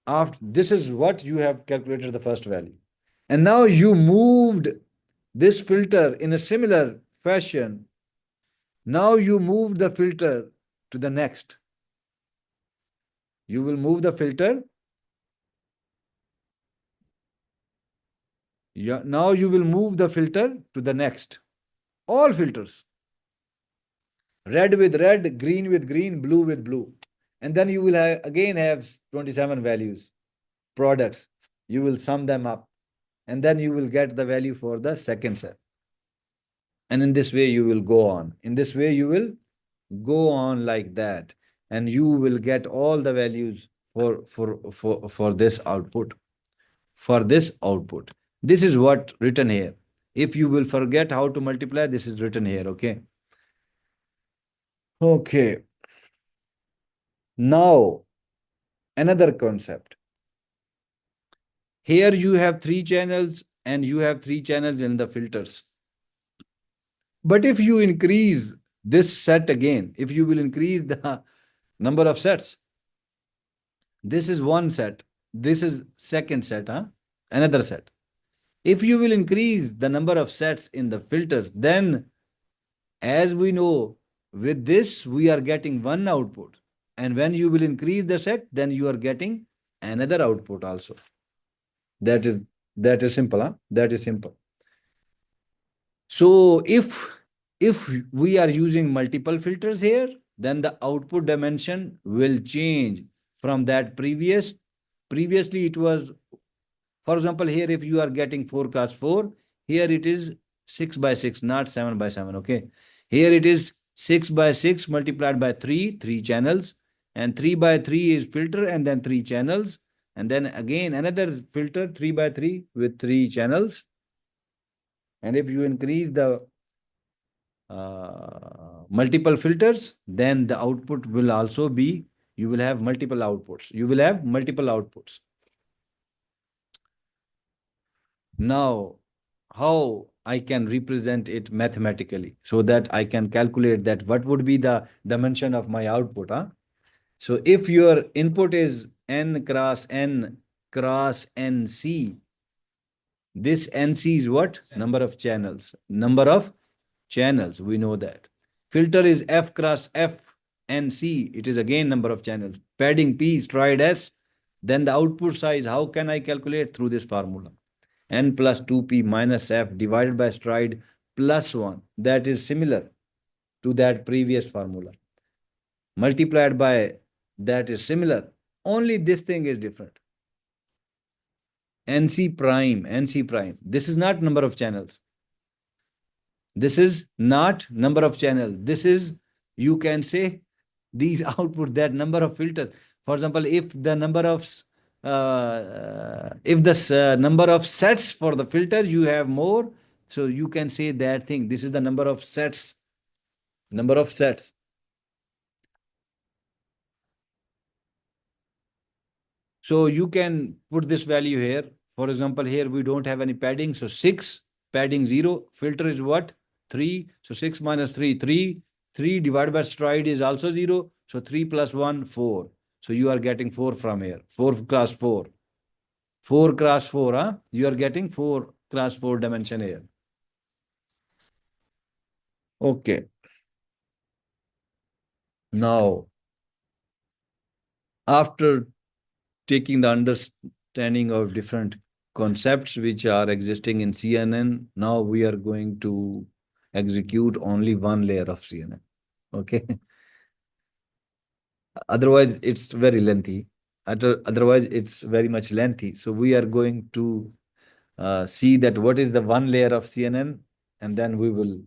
after this is what you have calculated the first value. And now you moved this filter in a similar fashion. Now you move the filter to the next. You will move the filter. Now you will move the filter to the next. All filters. Red with red, green with green, blue with blue. And then you will again have 27 values, products. You will sum them up. And then you will get the value for the second cell. And in this way, you will go on. In this way, you will go on like that. And you will get all the values for this output. For this output. This is what written here. If you will forget how to multiply, this is written here, okay? Okay. Now, another concept. Here you have 3 channels and you have 3 channels in the filters. But if you increase this set again, if you will increase the number of sets, this is one set, this is second set, huh? Another set. If you will increase the number of sets in the filters, then as we know, with this, we are getting one output. And when you will increase the set, then you are getting another output also. That is simple, huh? That is simple. So if we are using multiple filters here, then the output dimension will change from that previously it was, for example, here if you are getting 4x4, here it is 6 by 6, not 7 by 7, okay? Here it is 6 by 6 multiplied by 3 channels, and 3 by 3 is filter, and then 3 channels, and then again another filter 3 by 3 with 3 channels. And if you increase the multiple filters, then the output will also be, you will have multiple outputs. You will have multiple outputs. Now, how I can represent it mathematically so that I can calculate that what would be the dimension of my output. Huh? So if your input is n cross nc, this nc is what? Number of channels. Number of channels, we know that. Filter is f cross f nc, it is again number of channels. Padding p is stride s. Then the output size, how can I calculate? Through this formula. N plus 2p minus f divided by stride plus 1. That is similar to that previous formula. Multiplied by that is similar. Only this thing is different. NC prime, NC prime. This is not number of channels. This is not number of channels. This is, you can say, these output, that number of filters. For example, if the number of number of sets for the filter you have more, so you can say that thing. This is the number of sets. Number of sets. So you can put this value here. For example, here we don't have any padding. So 6, padding 0. Filter is what? 3. So 6 minus 3, 3. 3 divided by stride is also 0. So 3 plus 1, 4. So you are getting 4 from here. 4 cross 4. 4 cross 4, huh? You are getting 4 cross 4 dimension here. Okay. Now, after taking the understanding of different concepts which are existing in CNN, now we are going to execute only one layer of CNN. Okay. Otherwise, it's very lengthy. Otherwise, it's very much lengthy. So we are going to see that what is the one layer of CNN, and then we will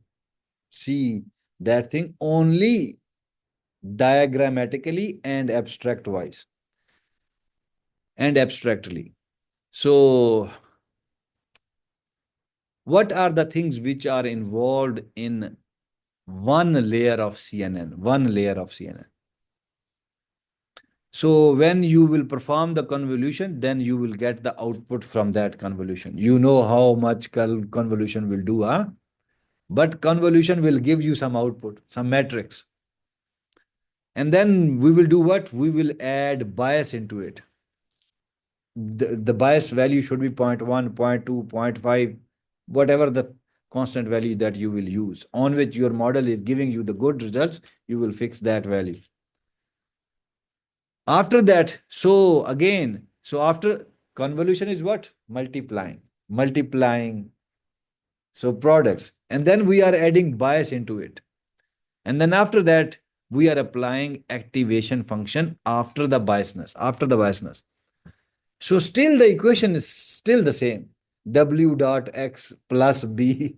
see that thing only diagrammatically and abstract wise and abstractly. So what are the things which are involved in one layer of CNN? One layer of CNN. So when you will perform the convolution, then you will get the output from that convolution. You know how much convolution will do, huh? But convolution will give you some output, some matrix. And then we will do what? We will add bias into it. The bias value should be 0.1, 0.2, 0.5, whatever the constant value that you will use, on which your model is giving you the good results, you will fix that value. After that, so again, so after convolution is what? Multiplying. So products. And then we are adding bias into it. And then after that, we are applying activation function after the biasness. So still the equation is still the same. W dot X plus B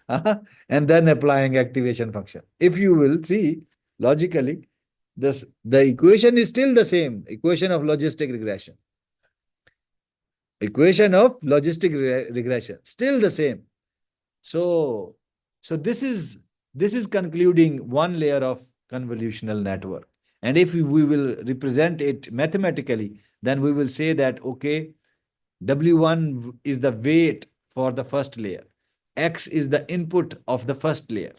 and then applying activation function. If you will see logically, the equation is still the same. Equation of logistic regression. Equation of logistic regression. Still the same. So this is concluding one layer of convolutional network. And if we will represent it mathematically, then we will say that, okay, W1 is the weight for the first layer. X is the input of the first layer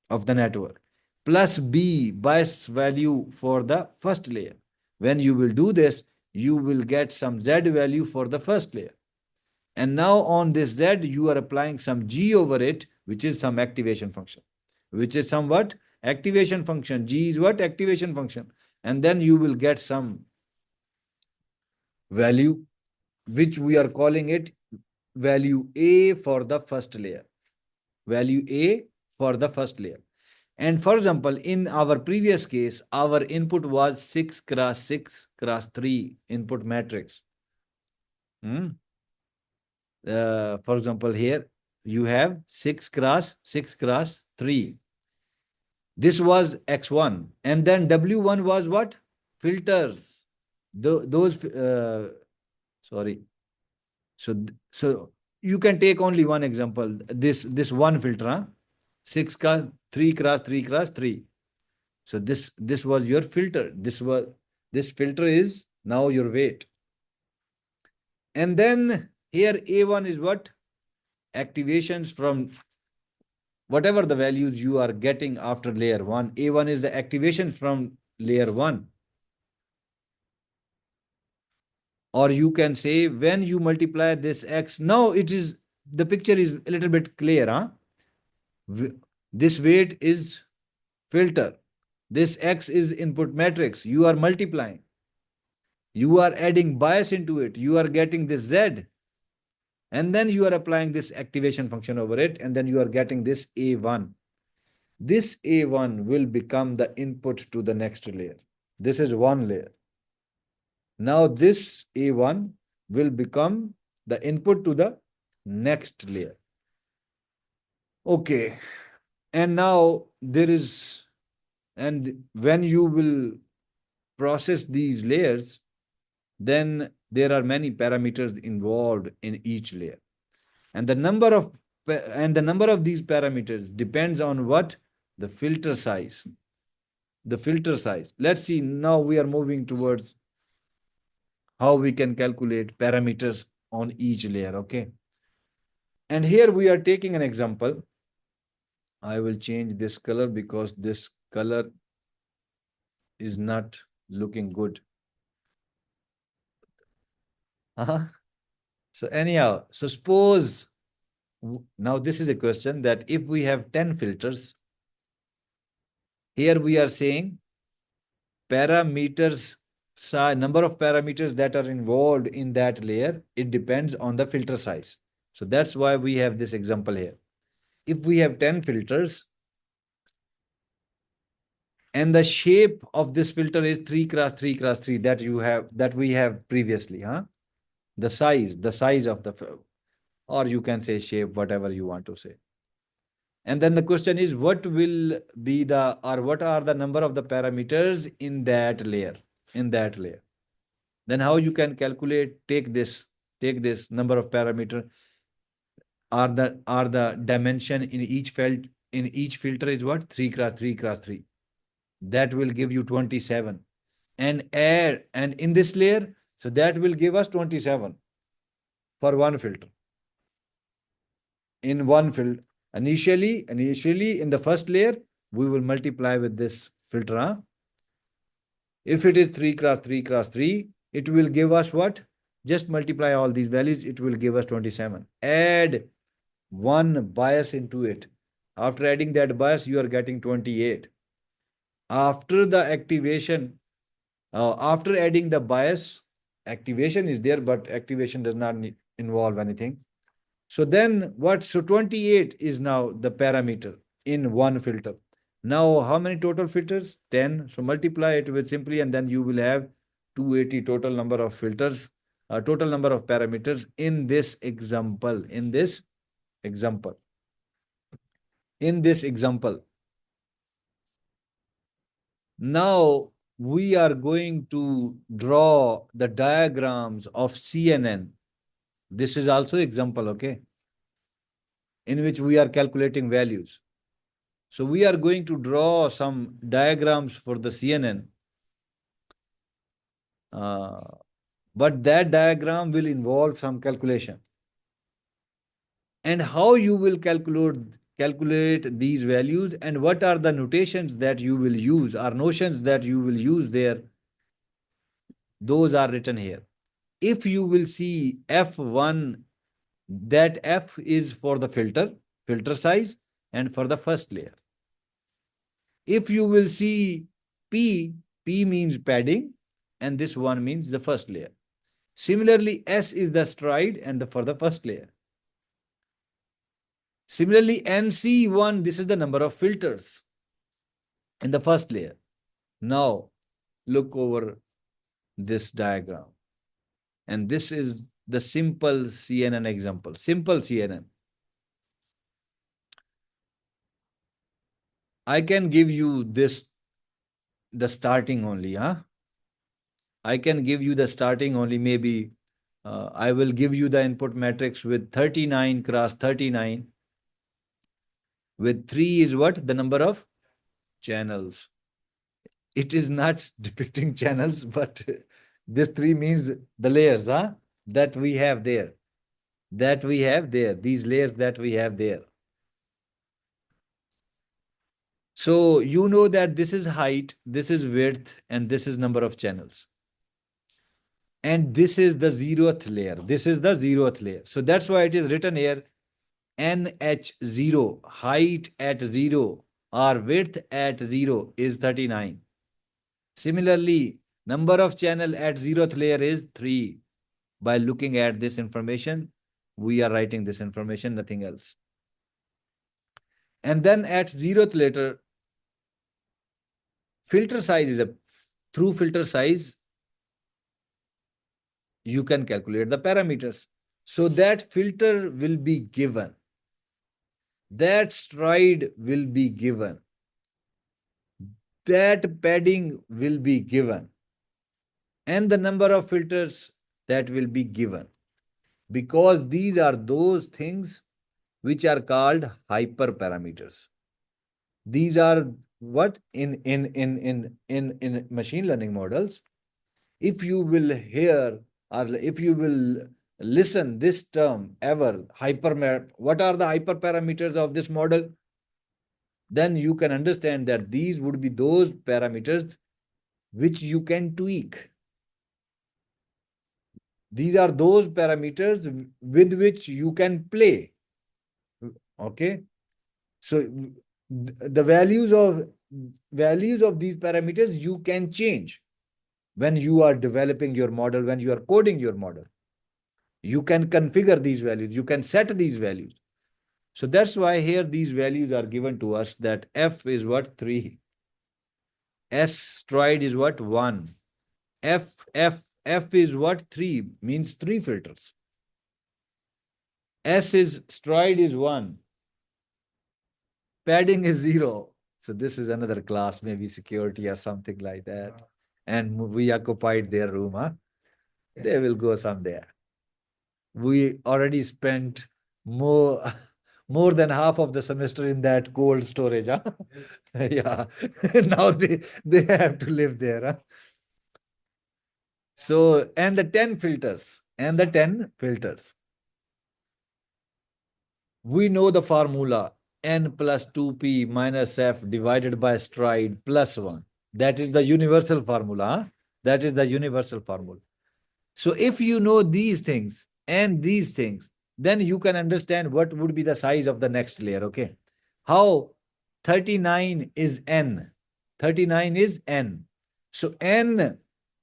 of the network. Plus B, bias value for the first layer. When you will do this, you will get some Z value for the first layer. And now on this Z, you are applying some G over it, which is some activation function. Which is somewhat activation function. G is what? Activation function. And then you will get some value, which we are calling it value A for the first layer. Value A for the first layer. And for example, in our previous case, our input was 6 cross 6 cross 3 input matrix. For example, here you have 6 cross 6 cross 3. This was X1. And then W1 was what? Filters. Sorry. So you can take only one example. This one filter, huh? 6 cross 3 cross 3 cross 3. So this was your filter. This filter is now your weight. And then here A1 is what? activations from whatever the values you are getting after layer 1. A1 is the activation from layer 1. Or you can say when you multiply this x, now it is, the picture is a little bit clear, huh? This weight is filter. This x is input matrix. You are multiplying. You are adding bias into it. You are getting this z. And then you are applying this activation function over it. And then you are getting this A1. This A1 will become the input to the next layer. This is one layer. Now this A1 will become the input to the next layer. Okay. And now there is, and when you will process these layers, then there are many parameters involved in each layer. And the number of these parameters depends on what? The filter size. The filter size. Let's see, now we are moving towards how we can calculate parameters on each layer, okay? And here we are taking an example. I will change this color because this color is not looking good. So anyhow, so suppose, now this is a question that if we have 10 filters, here we are saying parameters, number of parameters that are involved in that layer, it depends on the filter size. So that's why we have this example here. If we have 10 filters and the shape of this filter is 3 cross 3 cross 3 that we have previously, huh? The size of the, or you can say shape, whatever you want to say. And then the question is, what will be the, or what are the number of the parameters in that layer, Then how you can calculate, take this number of parameter, are the dimension in each filter is what? 3 cross 3 cross 3. That will give you 27. And in this layer, so that will give us 27 for one filter. In one filter. Initially, in the first layer, we will multiply with this filter. Huh? If it is 3 cross 3 cross 3, it will give us what? Just multiply all these values, it will give us 27. Add one bias into it. After adding that bias, you are getting 28. After the activation, after adding the bias, activation is there, but activation does not involve anything. So then what? So 28 is now the parameter in one filter. Now, how many total filters? 10. So multiply it with simply, and then you will have 280 total number of filters, total number of parameters in this example. In this example. Now, we are going to draw the diagrams of CNN. This is also example, okay? In which we are calculating values. So we are going to draw some diagrams for the CNN. But that diagram will involve some calculation. And how you will calculate these values, and what are the notations that you will use, or notions that you will use there, those are written here. If you will see F1, that F is for the filter size, and for the first layer. If you will see P means padding, and this one means the first layer. Similarly, S is the stride, and for the first layer. Similarly, NC1, this is the number of filters in the first layer. Now, look over this diagram. And this is the simple CNN example. Simple CNN. I can give you this, the starting only, huh? I can give you the starting only, maybe I will give you the input matrix with 39 cross 39. With 3 is what? The number of channels. It is not depicting channels, but this 3 means the layers, huh? That we have there. that we have there, these layers that we have there. So you know that this is height, this is width, and this is number of channels. And this is the 0th layer. This is the 0th layer. So that's why it is written here NH0, height at 0 or width at 0 is 39. Similarly, number of channel at 0th layer is 3. By looking at this information, we are writing this information, nothing else. And then at 0th layer, filter size is a through filter size, you can calculate the parameters. So that filter will be given. That stride will be given. That padding will be given. And the number of filters that will be given. Because these are those things which are called hyperparameters. These are what in machine learning models, if you will hear or if you will listen this term ever, what are the hyperparameters of this model? Then you can understand that these would be those parameters which you can tweak. These are those parameters with which you can play. Okay. So the values of these parameters you can change when you are developing your model, when you are coding your model. You can configure these values, you can set these values. So that's why here these values are given to us, that F is what? 3. S stride is what? 1. F is what? 3, means 3 filters. S is stride is 1. Padding is 0. So this is another class, maybe security or something like that. And we occupied their room, huh? They will go somewhere. We already spent more more than half of the semester in that cold storage, huh? Yeah. Now they have to live there, huh? So, and the 10 filters, we know the formula n plus 2p minus f divided by stride plus 1. That is the universal formula, huh? That is the universal formula. So if you know these things and these things, then you can understand what would be the size of the next layer, okay? How 39 is n. 39 is n. So n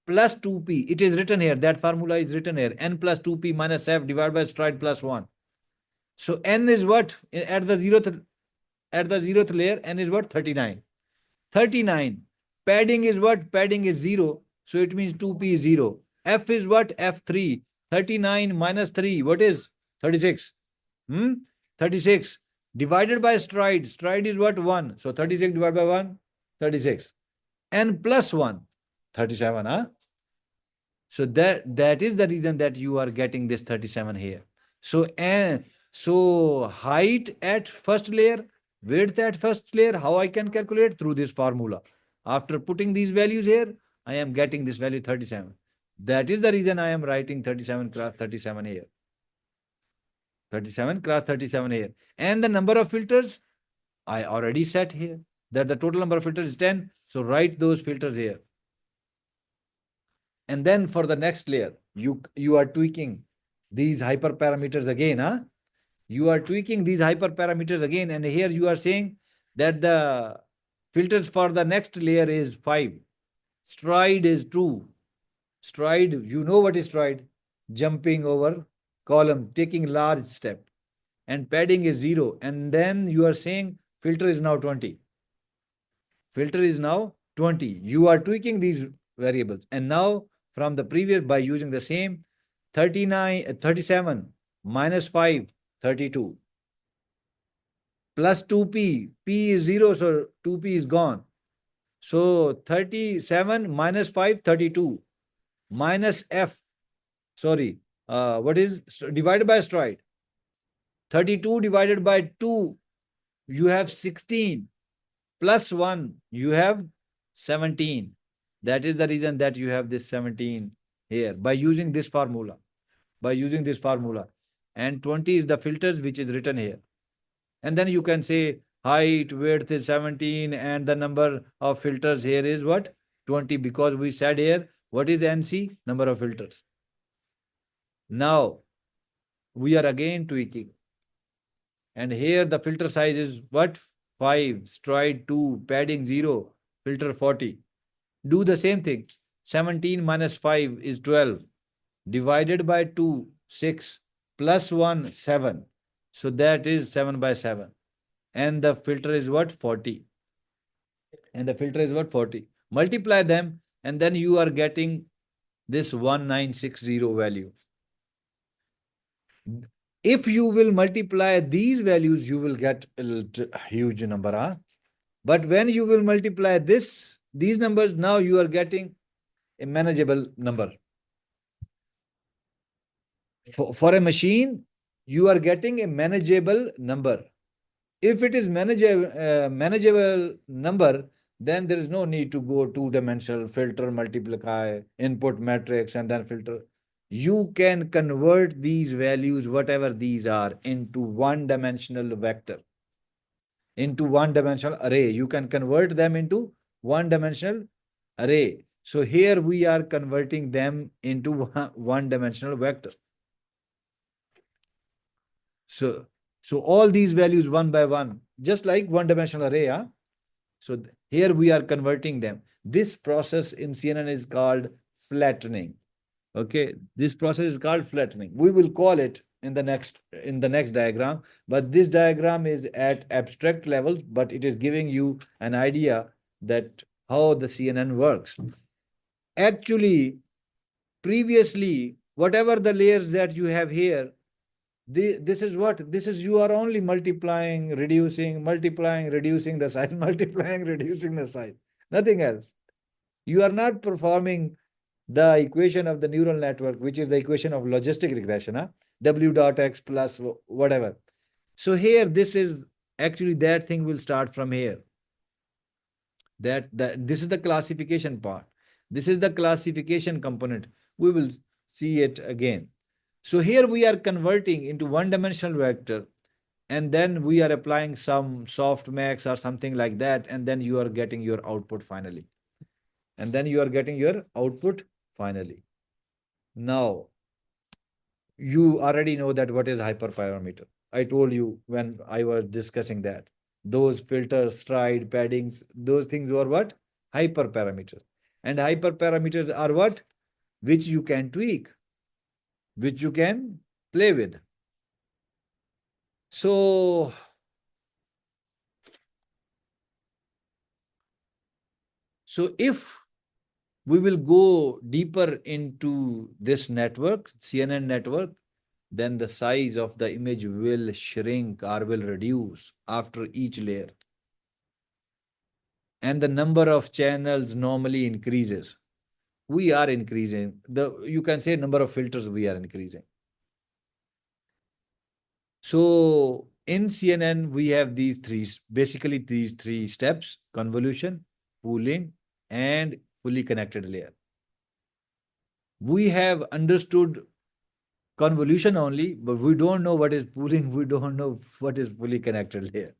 plus 2p, it is written here, that formula is written here, n plus 2p minus f divided by stride plus 1. So n is what? At the 0th layer, n is what? 39. 39. Padding is what? Padding is 0. So it means 2p is 0. F is what? F3. 39 minus 3. What is? 36. 36. Divided by stride. Stride is what? 1. So 36 divided by 1. 36. N plus 1. 37. Huh? So that is the reason that you are getting this 37 here. So height at first layer, width at first layer, how I can calculate? Through this formula. After putting these values here, I am getting this value 37. That is the reason I am writing 37 cross 37 here. 37 cross 37 here. And the number of filters, I already set here. That the total number of filters is 10. So write those filters here. And then for the next layer, you are tweaking these hyperparameters again, huh? You are tweaking these hyperparameters again, and here you are saying that the filters for the next layer is 5. Stride is 2. Stride, you know what is stride? Jumping over column, taking large step. And padding is 0. And then you are saying filter is now 20. Filter is now 20. You are tweaking these variables. And now from the previous, by using the same 37 minus 5, 32. Plus 2p, p is 0, so 2p is gone. So 37 minus 5, 32. Minus f, sorry, what is divided by stride? 32 divided by 2, you have 16. Plus 1, you have 17. That is the reason that you have this 17 here by using this formula. By using this formula. and 20 is the filters which is written here. And then you can say height, width is 17, and the number of filters here is what? 20, because we said here, what is NC? Number of filters. Now, we are again tweaking. And here the filter size is what? 5, stride 2, padding 0, filter 40. Do the same thing. 17 minus 5 is 12. Divided by 2, 6. Plus 1, 7. So that is 7 by 7. And the filter is what? 40. And the filter is what? 40. Multiply them, and then you are getting this 1960 value. If you will multiply these values, you will get a huge number. Huh? But when you will multiply these numbers, now you are getting a manageable number. For a machine, you are getting a manageable number. If it is manageable number, then there is no need to go two-dimensional, filter, multiply, input matrix, and then filter. You can convert these values, whatever these are, into one-dimensional vector, into one-dimensional array. You can convert them into one-dimensional array. So here we are converting them into one-dimensional vector. So all these values one by one, just like one-dimensional array. Huh? So here we are converting them. This process in CNN is called flattening. Okay, this process is called flattening. We will call it in the next diagram, but this diagram is at abstract levels, but it is giving you an idea that how the CNN works. Actually, previously, whatever the layers that you have here, this is what? This is you are only multiplying, reducing the size, multiplying, reducing the size. Nothing else. You are not performing the equation of the neural network, which is the equation of logistic regression, huh? W dot X plus whatever. So here, this is actually that thing will start from here. This is the classification part. This is the classification component. We will see it again. So here we are converting into one-dimensional vector, and then we are applying some softmax or something like that, and then you are getting your output finally. Now, you already know that what is hyperparameter. I told you when I was discussing that. Those filters, stride, paddings, those things were what? Hyperparameters. And hyperparameters are what? Which you can tweak, which you can play with. So if we will go deeper into this network, CNN network, then the size of the image will shrink or will reduce after each layer. And the number of channels normally increases. We are increasing. You can say number of filters we are increasing. So in CNN, we have basically these three steps: convolution, pooling, and fully connected layer. We have understood convolution only, but we don't know what is pooling. We don't know what is fully connected layer.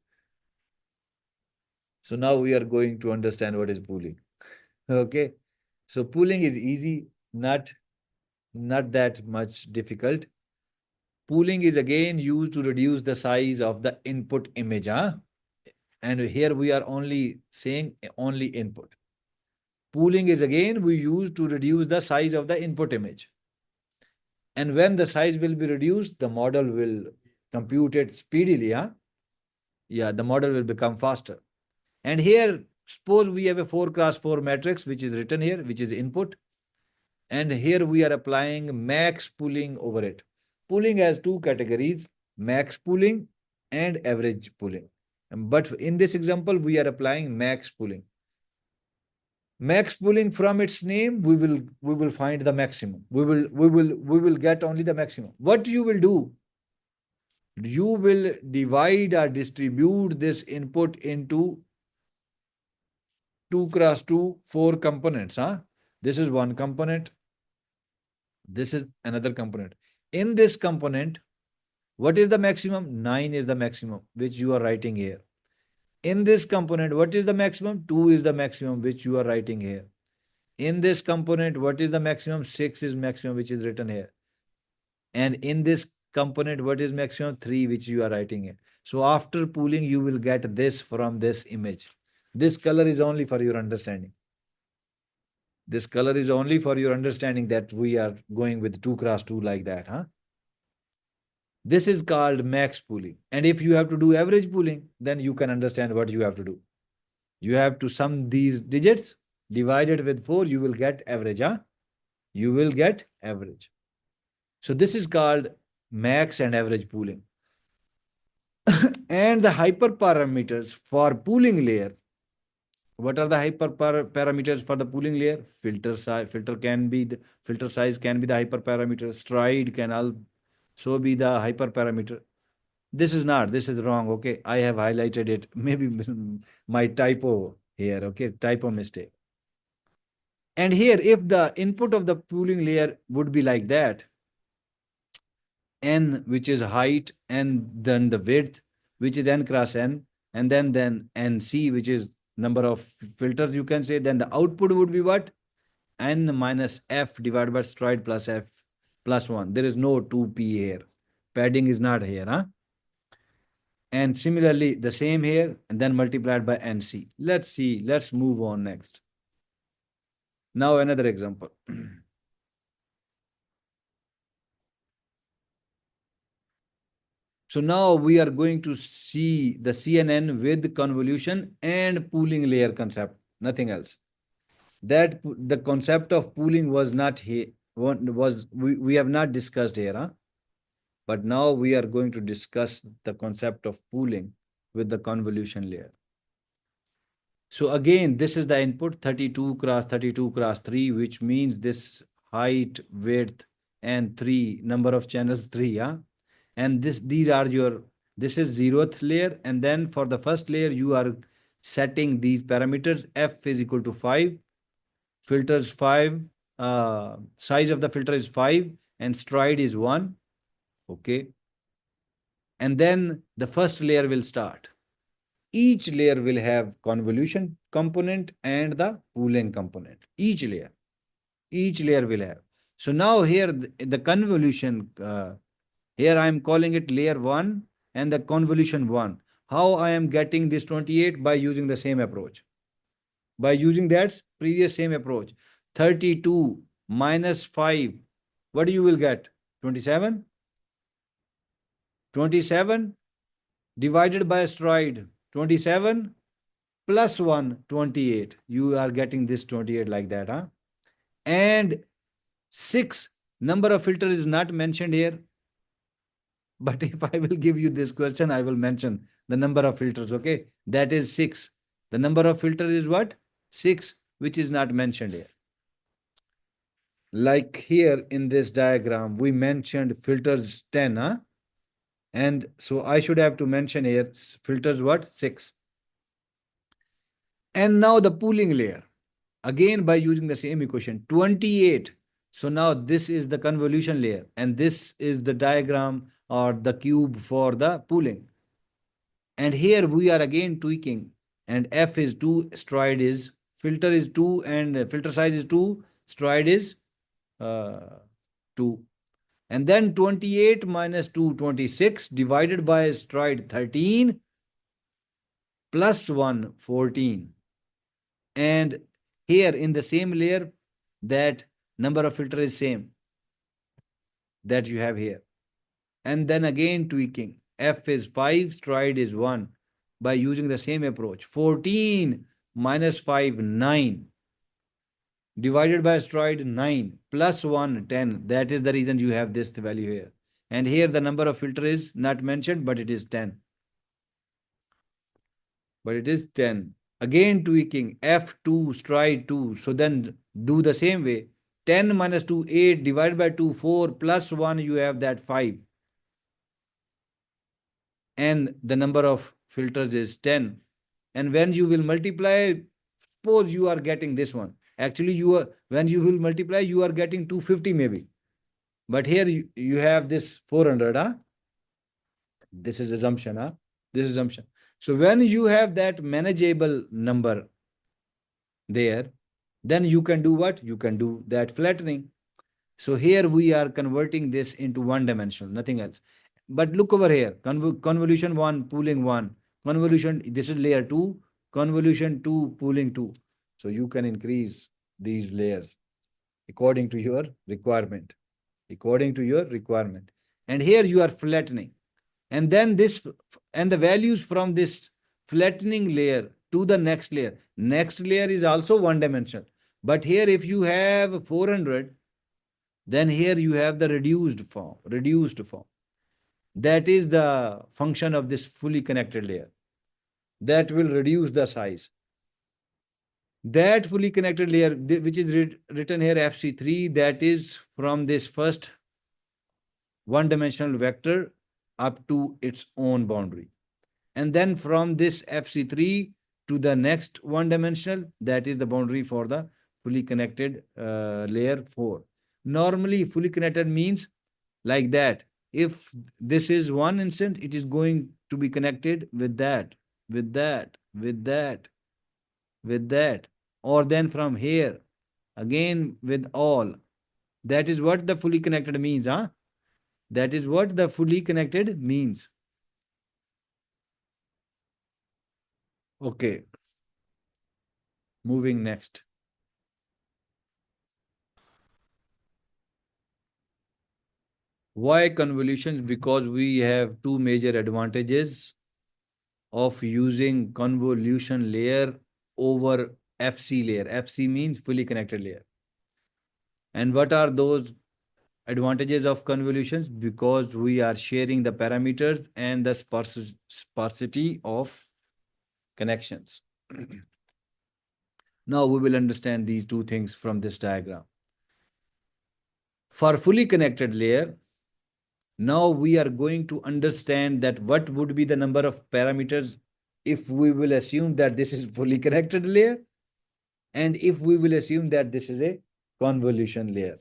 So now we are going to understand what is pooling. Okay. So pooling is easy, not that much difficult. Pooling is again used to reduce the size of the input image. Huh? And here we are only saying only input. Pooling is again we use to reduce the size of the input image. And when the size will be reduced, the model will compute it speedily. Huh? Yeah, the model will become faster. And here, suppose we have a 4x4 matrix, which is written here, which is input. And here we are applying max pooling over it. Pooling has two categories, max pooling and average pooling. But in this example, we are applying max pooling. Max pooling, from its name, we will find the maximum. We will get only the maximum. What you will do? You will divide or distribute this input into 2x2, 4 components. Huh? This is one component. This is another component. In this component, What is the maximum? 9 is the maximum, which you are writing here. In this component, what is the maximum? 2 is the maximum, which you are writing here. In this component, what is the maximum? 6 is maximum, which is written here. And in this component, what is maximum? 3, which you are writing here. So after pooling, you will get this from this image. This color is only for your understanding. This color is only for your understanding that we are going with 2 cross 2 like that, huh? This is called max pooling. And if you have to do average pooling, then you can understand what you have to do. You have to sum these digits, divided with 4, you will get average, huh? You will get average. So this is called max and average pooling. And the hyperparameters for pooling layer. What are the hyperparameters for the pooling layer? Filter size, filter size can be the hyperparameter. Stride can also be the hyperparameter. This is not, this is wrong. Okay, I have highlighted it. Maybe my typo here. Okay, typo mistake. And here, if the input of the pooling layer would be like that, n, which is height, and then the width, which is n cross n, and then nc, which is number of filters, you can say, then the output would be what? N minus f divided by stride plus f plus 1. There is no 2p here. Padding is not here, huh? And similarly, the same here, and then multiplied by nc. Let's see, let's move on next. Now another example. So now we are going to see the CNN with convolution and pooling layer concept, nothing else. That the concept of pooling was not here, we have not discussed here, huh? But now we are going to discuss the concept of pooling with the convolution layer. So again, this is the input 32 cross 32 cross 3, which means this height, width, and 3, number of channels 3, yeah? And these are your, this is 0th layer, and then for the first layer you are setting these parameters. F is equal to 5, filters 5, size of the filter is 5, and stride is 1. Okay, and then the first layer will start. Each layer will have convolution component and the pooling component. Each layer will have. So now here the convolution, here I am calling it layer 1 and the convolution 1. How I am getting this 28? By using the same approach. By using that previous same approach. 32 minus 5. What you will get? 27. 27 divided by stride. 27 plus 1, 28. You are getting this 28 like that, huh? And 6, number of filter is not mentioned here. But if I will give you this question, I will mention the number of filters, okay? That is 6. The number of filters is what? 6, which is not mentioned here. Like here in this diagram, we mentioned filters 10, huh? And so I should have to mention here filters what? 6. And now the pooling layer. Again, by using the same equation, 28. So now this is the convolution layer, and this is the diagram or the cube for the pooling. And here we are again tweaking, and F is 2, stride is, filter is 2, and filter size is 2, stride is 2. And then 28 minus 2, 26, divided by stride 13, plus 1, 14. And here in the same layer, that number of filter is same that you have here. And then again tweaking. F is 5, stride is 1. By using the same approach. 14 minus 5, 9. Divided by stride 9. Plus 1, 10. That is the reason you have this value here. And here the number of filter is not mentioned, but it is 10. But it is 10. Again tweaking. F2, stride 2. So then do the same way. 10 minus 2, 8, divided by 2, 4, plus 1, you have that 5. And the number of filters is 10. And when you will multiply, suppose you are getting this one. Actually, when you will multiply, you are getting 250 maybe. But here you have this 400, huh? This is assumption, huh? This is assumption. So when you have that manageable number there, then you can do what? You can do that flattening. So here we are converting this into one dimensional, nothing else. But look over here, convolution one, pooling one, convolution, this is layer two, convolution two, pooling two. So you can increase these layers according to your requirement, according to your requirement. And here you are flattening. And then this, and the values from this flattening layer to the next layer. Next layer is also one dimensional. But here, if you have 400, then here you have the reduced form, reduced form. That is the function of this fully connected layer. That will reduce the size. That fully connected layer, which is written here FC3, that is from this first one-dimensional vector up to its own boundary. And then from this FC3 to the next one-dimensional, that is the boundary for the fully connected layer 4. Normally, fully connected means like that. If this is one instant, it is going to be connected with that, with that, with that, with that, or then from here, again with all. That is what the fully connected means, huh? That is what the fully connected means. Okay, moving next. Why convolutions? Because we have two major advantages of using convolution layer over FC layer. FC means fully connected layer. And what are those advantages of convolutions? Because we are sharing the parameters and the sparsity of connections. Now we will understand these two things from this diagram. For fully connected layer, now we are going to understand that what would be the number of parameters if we will assume that this is fully connected layer, and if we will assume that this is a convolution layer.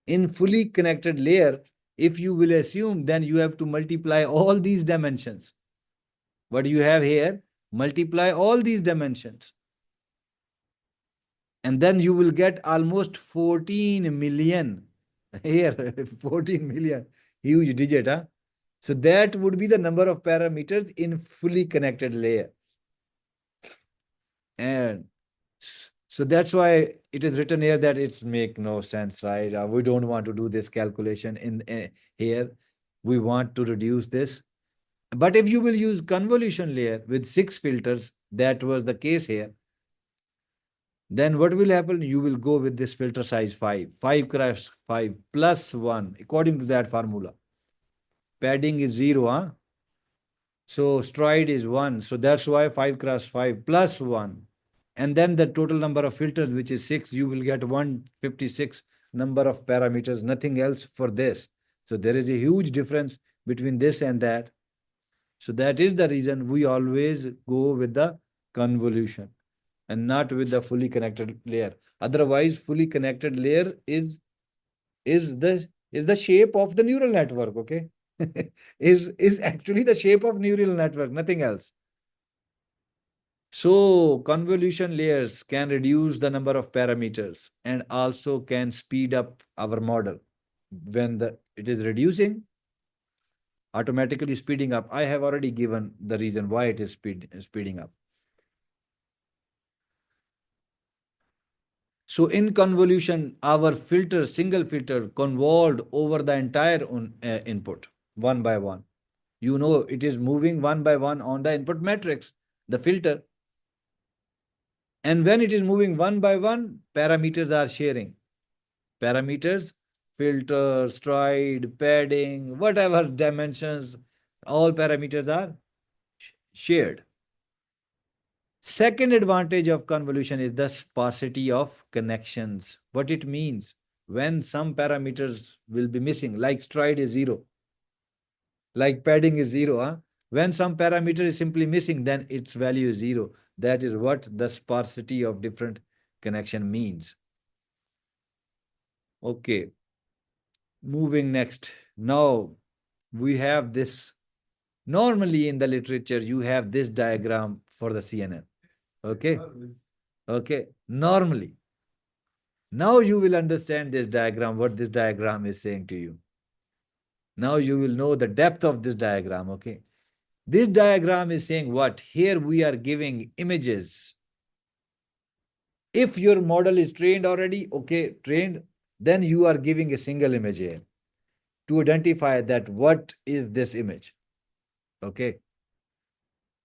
In fully connected layer, if you will assume, then you have to multiply all these dimensions. What you have here, multiply all these dimensions. And then you will get almost 14 million. Here, 14 million. Huge digit, huh? So that would be the number of parameters in fully connected layer. And so that's why it is written here that it's make no sense, right? We don't want to do this calculation in here. We want to reduce this. But if you will use convolution layer with 6 filters, that was the case here, then what will happen? You will go with this filter size 5. 5 cross 5 plus 1, according to that formula. Padding is 0, huh? So stride is 1. So that's why 5 cross 5 plus 1. And then the total number of filters, which is 6, you will get 156 number of parameters, nothing else for this. So there is a huge difference between this and that. So that is the reason we always go with the convolution and not with the fully connected layer. Otherwise, fully connected layer is the shape of the neural network, okay? is actually the shape of neural network, nothing else. So convolution layers can reduce the number of parameters and also can speed up our model. When it is reducing, automatically speeding up. I have already given the reason why it is speeding up. So in convolution, our filter, single filter, convolved over the entire input one by one. You know, it is moving one by one on the input matrix, the filter. And when it is moving one by one, parameters are sharing. Parameters, filter, stride, padding, whatever dimensions, all parameters are shared. Second advantage of convolution is the sparsity of connections. What it means, when some parameters will be missing, like stride is 0, like padding is 0, huh? When some parameter is simply missing, then its value is 0. That is what the sparsity of different connection means. Okay, moving next. Now we have this Normally in the literature, you have this diagram for the CNN. Okay. Okay. Normally. Now you will understand this diagram, what this diagram is saying to you. Now you will know the depth of this diagram. Okay. This diagram is saying what? Here we are giving images. If your model is trained already, okay, trained, then you are giving a single image here to identify that what is this image. Okay.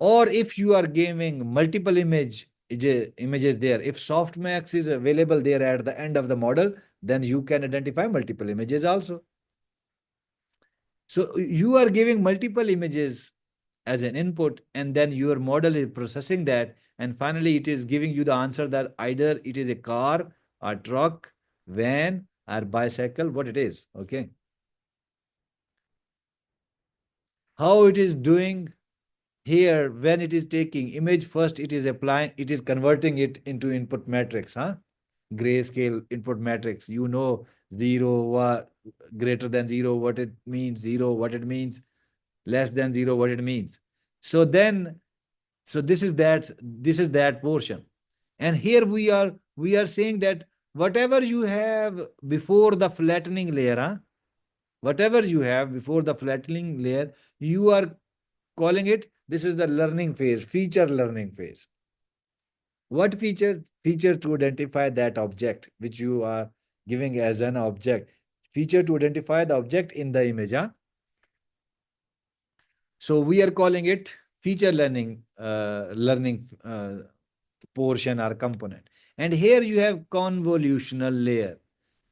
Or if you are giving multiple images there, if softmax is available there at the end of the model, then you can identify multiple images also. So you are giving multiple images as an input, and then your model is processing that, and finally it is giving you the answer that either it is a car, a truck, van, or bicycle, what it is. Okay. How it is doing here, when it is taking image, first it is applying, it is converting it into input matrix, grayscale input matrix. You know, 0, what greater than 0, what it means, 0, what it means, less than 0, what it means. So then, so this is that portion. And here we are saying that whatever you have before the flattening layer, whatever you have before the flattening layer, you are calling it, this is the learning phase, feature learning phase. What features? Feature to identify that object which you are giving as an object. Feature to identify the object in the image. So we are calling it feature learning portion or component. And here you have convolutional layer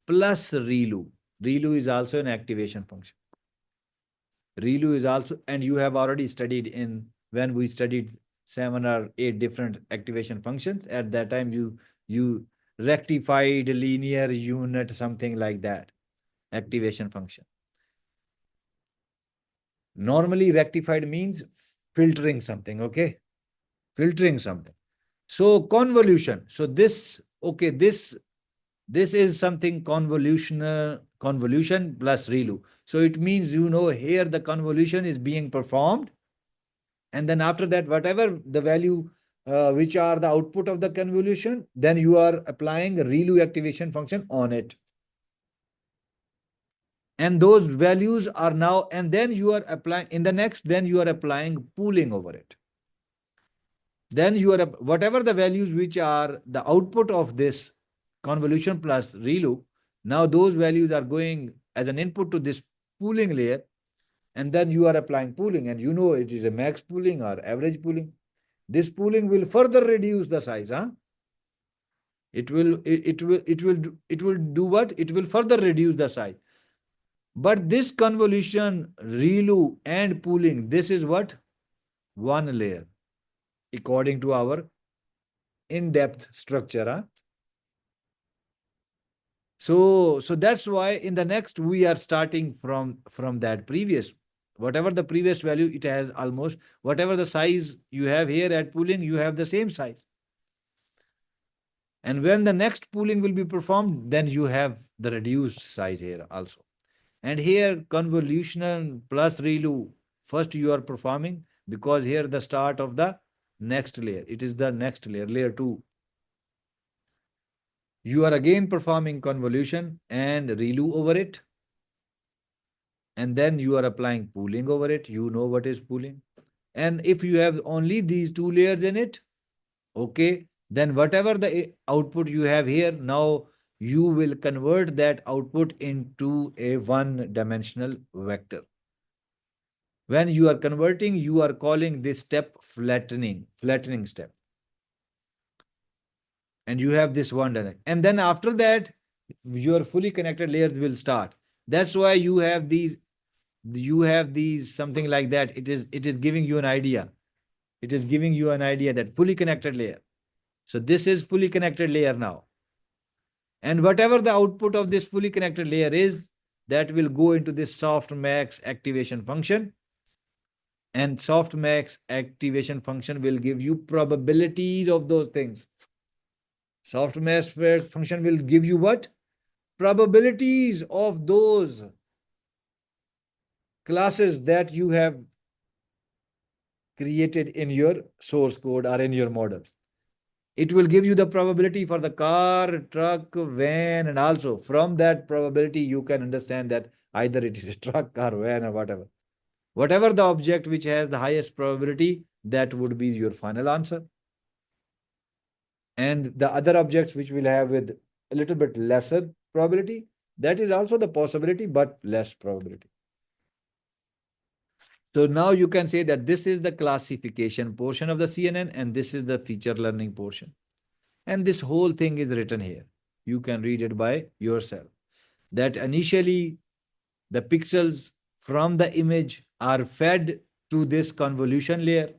plus ReLU. ReLU is also an activation function. ReLU is also, and you have already studied in, when we studied 7 or 8 different activation functions. At that time, you rectified linear unit, something like that, activation function. Normally, rectified means filtering something, okay? Filtering something. So convolution. So this, okay, this is something convolution plus ReLU. So it means, here the convolution is being performed. And then after that, whatever the value which are the output of the convolution, then you are applying a ReLU activation function on it. And those values are now, and then you are applying in the next, then you are applying pooling over it. Then you are, whatever the values which are the output of this convolution plus ReLU, now those values are going as an input to this pooling layer, and then you are applying pooling, and it is a max pooling or average pooling. This pooling will further reduce the size. It will do what? It will further reduce the size. But this convolution, ReLU, and pooling, this is what? One layer, according to our in-depth structure. So that's why in the next we are starting from that previous, whatever the previous value it has, almost whatever the size you have here at pooling, you have the same size. And when the next pooling will be performed, then you have the reduced size here also. And here convolutional plus ReLU, first you are performing, because here the start of the next layer, it is the next layer, layer 2. You are again performing convolution and ReLU over it. And then you are applying pooling over it. You know what is pooling. And if you have only these 2 layers in it, okay, then whatever the output you have here, now you will convert that output into a one-dimensional vector. When you are converting, you are calling this step flattening step. And you have this one done. And then after that, your fully connected layers will start. That's why you have these something like that. It is giving you an idea. It is giving you an idea that fully connected layer. So this is fully connected layer now. And whatever the output of this fully connected layer is, that will go into this softmax activation function. And softmax activation function will give you probabilities of those things. Softmax function will give you what? Probabilities of those classes that you have created in your source code or in your model. It will give you the probability for the car, truck, van, and also from that probability, you can understand that either it is a truck or van or whatever. Whatever the object which has the highest probability, that would be your final answer. And the other objects which will have with a little bit lesser probability, that is also the possibility, but less probability. So now you can say that this is the classification portion of the CNN and this is the feature learning portion. And this whole thing is written here. You can read it by yourself. That initially the pixels from the image are fed to this convolution layer.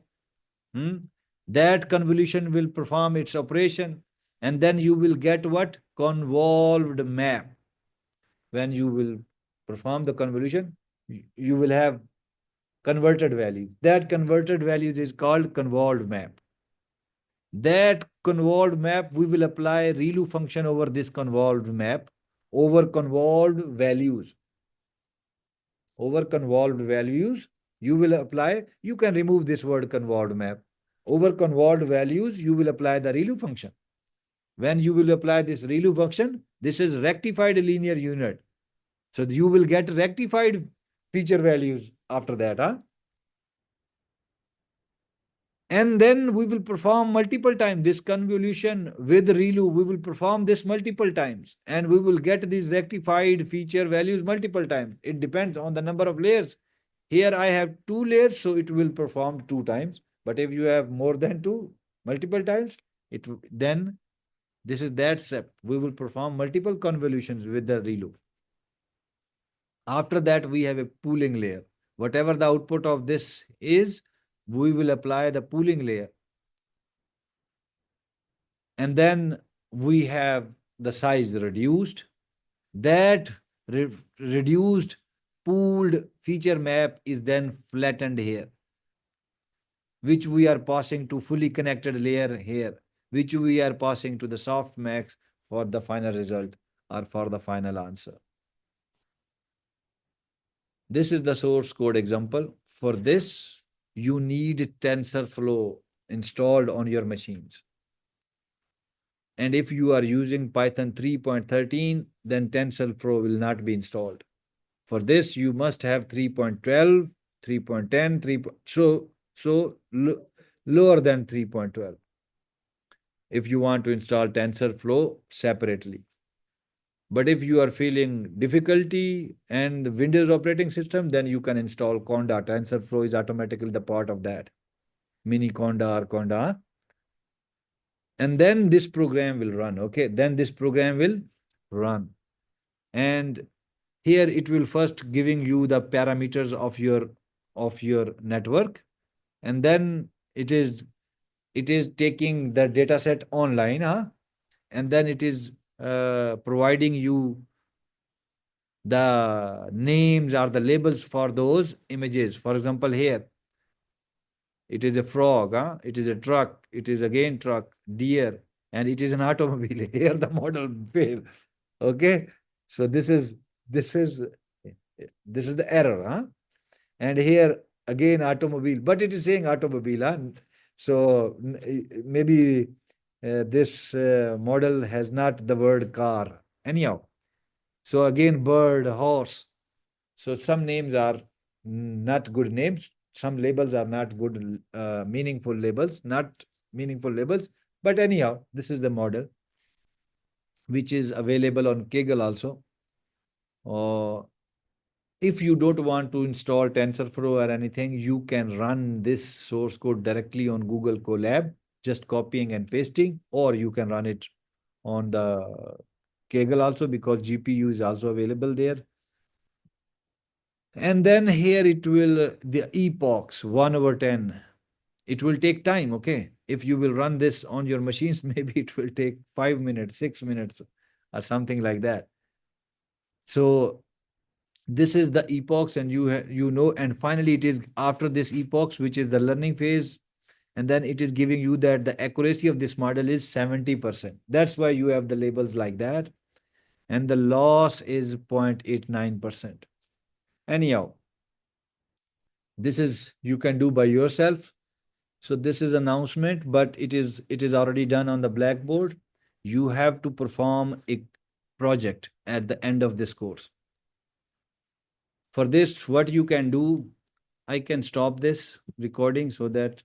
That convolution will perform its operation and then you will get what? Convolved map. When you will perform the convolution, you will have converted value. That converted values is called convolved map. That convolved map, we will apply ReLU function over this convolved map, over convolved values. Over convolved values, you will apply, you can remove this word convolved map. Over convolved values, you will apply the ReLU function. When you will apply this ReLU function, this is rectified linear unit. So you will get rectified feature values after that. And then we will perform multiple times this convolution with ReLU. We will perform this multiple times and we will get these rectified feature values multiple times. It depends on the number of layers. Here I have 2 layers, so it will perform 2 times. But if you have more than 2, multiple times, then this is that step. We will perform multiple convolutions with the ReLU. After that, we have a pooling layer. Whatever the output of this is, we will apply the pooling layer. And then we have the size reduced. That reduced pooled feature map is then flattened here, which we are passing to fully connected layer here, which we are passing to the softmax for the final result or for the final answer. This is the source code example. For this, you need TensorFlow installed on your machines. And if you are using Python 3.13, then TensorFlow will not be installed. For this, you must have 3.12, 3.10, 3. So lower than 3.12. If you want to install TensorFlow separately. But if you are feeling difficulty and the Windows operating system, then you can install Conda. TensorFlow is automatically the part of that. Mini Conda or Conda. And then this program will run. Okay, then this program will run. And here it will first giving you the parameters of your network. And then it is taking the data set online, and then it is providing you the names or the labels for those images. For example, here it is a frog, it is a truck, it is again truck, deer, and it is an automobile. Here the model fail. Okay, so this is the error, and here again automobile, but it is saying automobile. So maybe this model has not the word car. Anyhow, so again bird, horse. So some names are not good names. Some labels are not good, meaningful labels, not meaningful labels. But anyhow, this is the model which is available on Kaggle also. If you don't want to install TensorFlow or anything, you can run this source code directly on Google Colab, just copying and pasting, or you can run it on the Kaggle also because GPU is also available there. And then here it will, the epochs 1/10. It will take time, okay? If you will run this on your machines, maybe it will take 5 minutes, 6 minutes, or something like that. So this is the epochs, and you know, and finally it is after this epochs, which is the learning phase, and then it is giving you that the accuracy of this model is 70%. That's why you have the labels like that. And the loss is 0.89%. Anyhow, this is you can do by yourself. So this is announcement, but it is already done on the blackboard. You have to perform a project at the end of this course. For this, what you can do, I can stop this recording so that